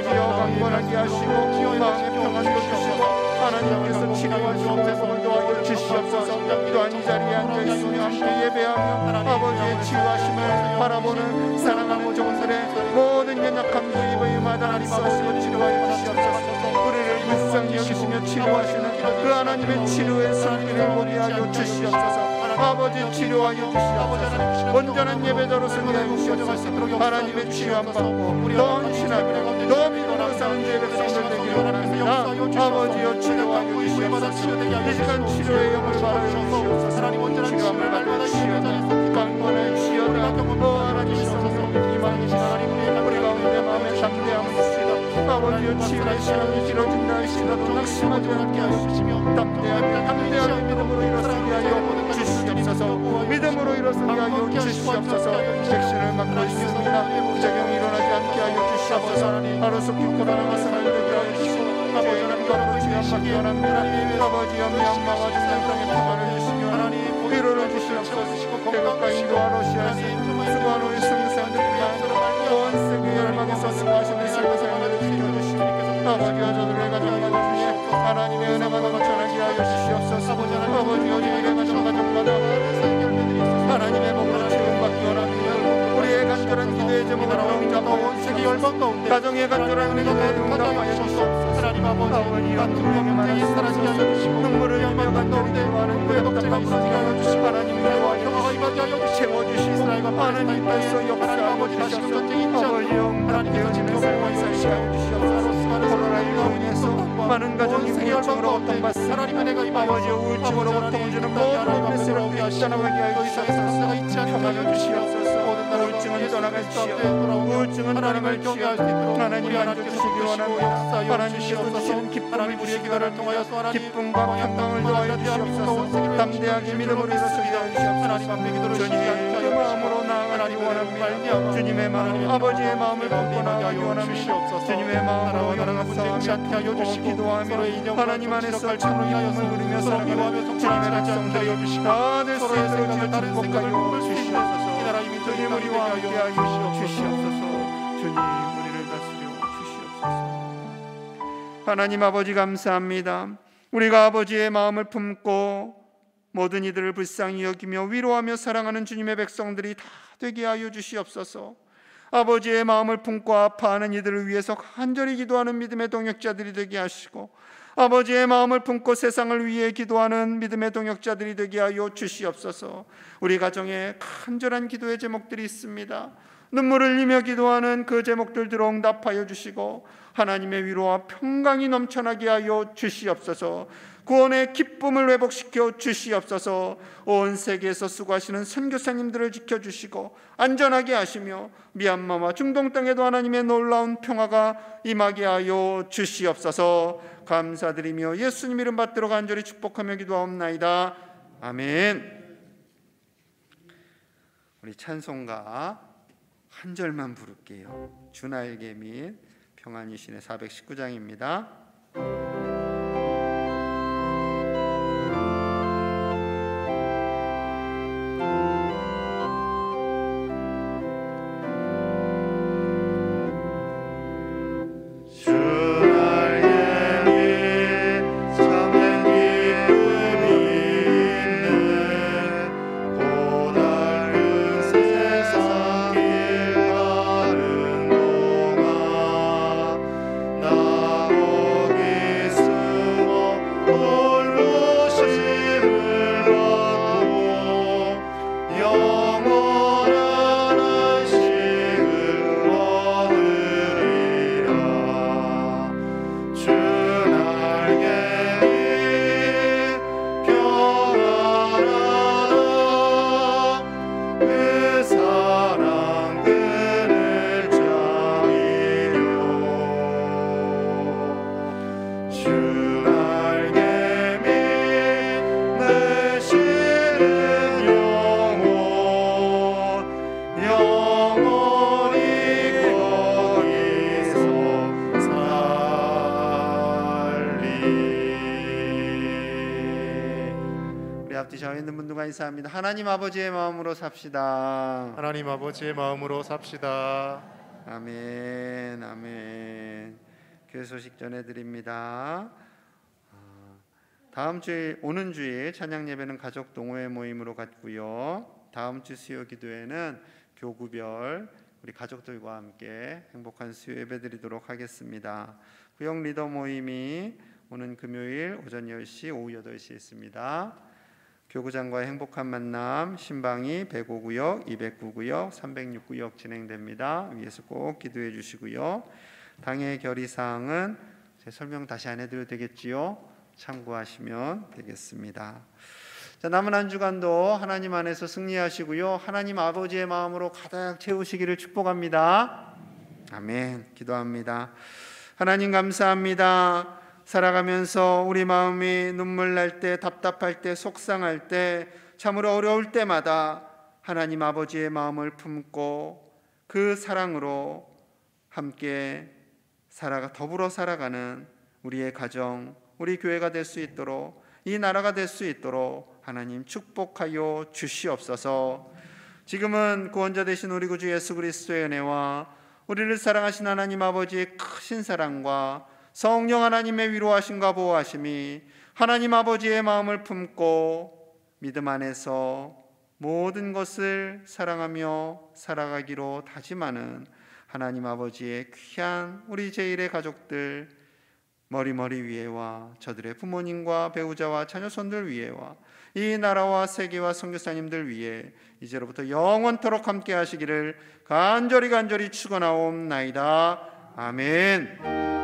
강건하게 하시고 마음의 평안도 주시고 하나님께서 치료하시고 회복을 도와여 주시옵소서. 또한 이 자리에 앉아있으며 함께 예배하며 아버지의 치유하심을 바라보는 사랑하는 종들의 모든 연약함 부위부위마다 하나님 아버지여 치료하여 주시옵소서. 우리를 불쌍히 여기시며 치료하시는 그 하나님의 치료의 손길을 보게 하여 주시옵소서. 아버지 치료하여 주시옵소서. 온전한 예배자로 승리하여 주시옵소서. 하나님의 치유함 받고 더 헌신하며 더 믿음으로 사는 주의 백성들 되기를 원합니다. 아버지여 치료하여 주시옵소서. 이 시간 치료의 영을 바라여 주시옵소서. 치료함을 받고 치유하며 강건을 치유하다 하나님의 성령님 임하시는 하나님 우리 가운데 마음에 담대함을 주시다. 아버지여 치유의 시간이 길어진다 할지라도 낙심하지 않게 하시며 담대하게 믿음으로 일어서게 하여 주시옵소서. 믿음으로 일어서게 하여 주시옵소서. 백신을 맡고 있습니다. 부작용이 일어나지 않게 하여 주시옵소서. 하루속히 코로나가 사라지게 하여 주시고 아버지 하나님 거룩을 주시기 원합니다. 아버지 연명 막아주는 땅의 평안을 주시며 하나님 위로를 주시옵소서. 태국과 인도와 러시아에서 수고하는 우리 성교사님들과 온 세계 열방에서 수고하시는 성교사님들을 지켜주시고 아버지와 저들의 가정마다 주시옵소서. 하나님의 은혜가 넘쳐나게 하여 주시옵소서. 아버지여 저희의 가정마다 하나님의 복으로 채움받기 원합니다. 우리의 간절한 기도의 제목을 응답하고 세계 열방 가운데 가정의 간절한 기도에 응답하여 주시옵소서. 하나님 아버지 다툼과 경쟁이 사라지게 하여 주시고 눈물을 흘리며 간절히 기도하는 그의 독재가 무너지게 하여 주시고 하나님의 평화가 임하게 하여 주시고 채워주시고 하나님께서 역사하고 다시금 전쟁이 있지 않고 하나님께서 지켜보고 인사하게 하여 주시옵소서. 코로나19로 인해서 많은 가정이 우울증으로 고통받습니다. 아버지여 우울증으로 고통을 주는 모든 메시지를 떠나가게 하여 주시옵소서. 평안을 주시옵소서. 우울증은 떠나갈지어다. 우울증은 떠나갈지어다. 하나님 만져주시기 원합니다. 하나님께서 주시는 기쁨을 우리의 기도를 통하여 기쁨과 평강을 더하여 주시옵소서. 담대하게 믿음으로 일어서게 하여 주시옵소서. 주님 그 마음으로 나아가기 원합니다. 주님의 마음 아버지의 마음을 품고 나아가기 원합니다. 주님의 마음으로 영광하며 기도하며 하나님 안에서 참 기쁨을 누리며 살아가는 주님의 백성들이 다될 수 있도록 축복하여 주시옵소서. 주님 우리와 함께하여 주시옵소서. 주님 우리를 다스려 주시옵소서. 하나님 아버지 감사합니다. 우리가 아버지의 마음을 품고 모든 이들을 불쌍히 여기며 위로하며 사랑하는 주님의 백성들이 다 되게 하여 주시옵소서. 아버지의 마음을 품고 아파하는 이들을 위해서 간절히 기도하는 믿음의 동역자들이 되게 하시고 아버지의 마음을 품고 세상을 위해 기도하는 믿음의 동역자들이 되게 하여 주시옵소서. 우리 가정에 간절한 기도의 제목들이 있습니다. 눈물을 흘리며 기도하는 그 제목들로 응답하여 주시고 하나님의 위로와 평강이 넘쳐나게 하여 주시옵소서. 구원의 기쁨을 회복시켜 주시옵소서. 온 세계에서 수고하시는 선교사님들을 지켜주시고 안전하게 하시며 미얀마와 중동 땅에도 하나님의 놀라운 평화가 임하게 하여 주시옵소서. 감사드리며 예수님 이름 받들어 간절히 축복하며 기도하옵나이다. 아멘. 우리 찬송가 한 절만 부를게요. 주날개 및 평안이 신의 419장입니다. 주 알게 믿으시는 영원히 거기서 살리. 우리 앞뒤 좌우에 있는 분들과 인사합니다. 하나님 아버지의 마음으로 삽시다. 하나님 아버지의 마음으로 삽시다. 아멘, 아멘. 교회 소식 전해드립니다. 다음 주일, 오는 주일 찬양 예배는 가족 동호회 모임으로 갖고요. 다음 주 수요 기도회는 교구별 우리 가족들과 함께 행복한 수요 예배 드리도록 하겠습니다. 구역 리더 모임이 오는 금요일 오전 10시, 오후 8시에 있습니다. 교구장과의 행복한 만남 신방이 105구역, 209구역, 306구역 진행됩니다. 위에서 꼭 기도해 주시고요. 당의 결의사항은 제 설명 다시 안 해드려도 되겠지요? 참고하시면 되겠습니다. 자, 남은 한 주간도 하나님 안에서 승리하시고요. 하나님 아버지의 마음으로 가득 채우시기를 축복합니다. 아멘. 기도합니다. 하나님 감사합니다. 살아가면서 우리 마음이 눈물 날 때, 답답할 때, 속상할 때, 참으로 어려울 때마다 하나님 아버지의 마음을 품고 그 사랑으로 함께 더불어 살아가는 우리의 가정, 우리 교회가 될 수 있도록, 이 나라가 될 수 있도록 하나님 축복하여 주시옵소서. 지금은 구원자 되신 우리 구주 예수 그리스도의 은혜와 우리를 사랑하신 하나님 아버지의 크신 사랑과 성령 하나님의 위로하심과 보호하심이 하나님 아버지의 마음을 품고 믿음 안에서 모든 것을 사랑하며 살아가기로 다짐하는 하나님 아버지의 귀한 우리 제1의 가족들 머리 위에와 저들의 부모님과 배우자와 자녀손들 위에와 이 나라와 세계와 선교사님들 위에 이제로부터 영원토록 함께 하시기를 간절히 축원하옵나이다. 아멘.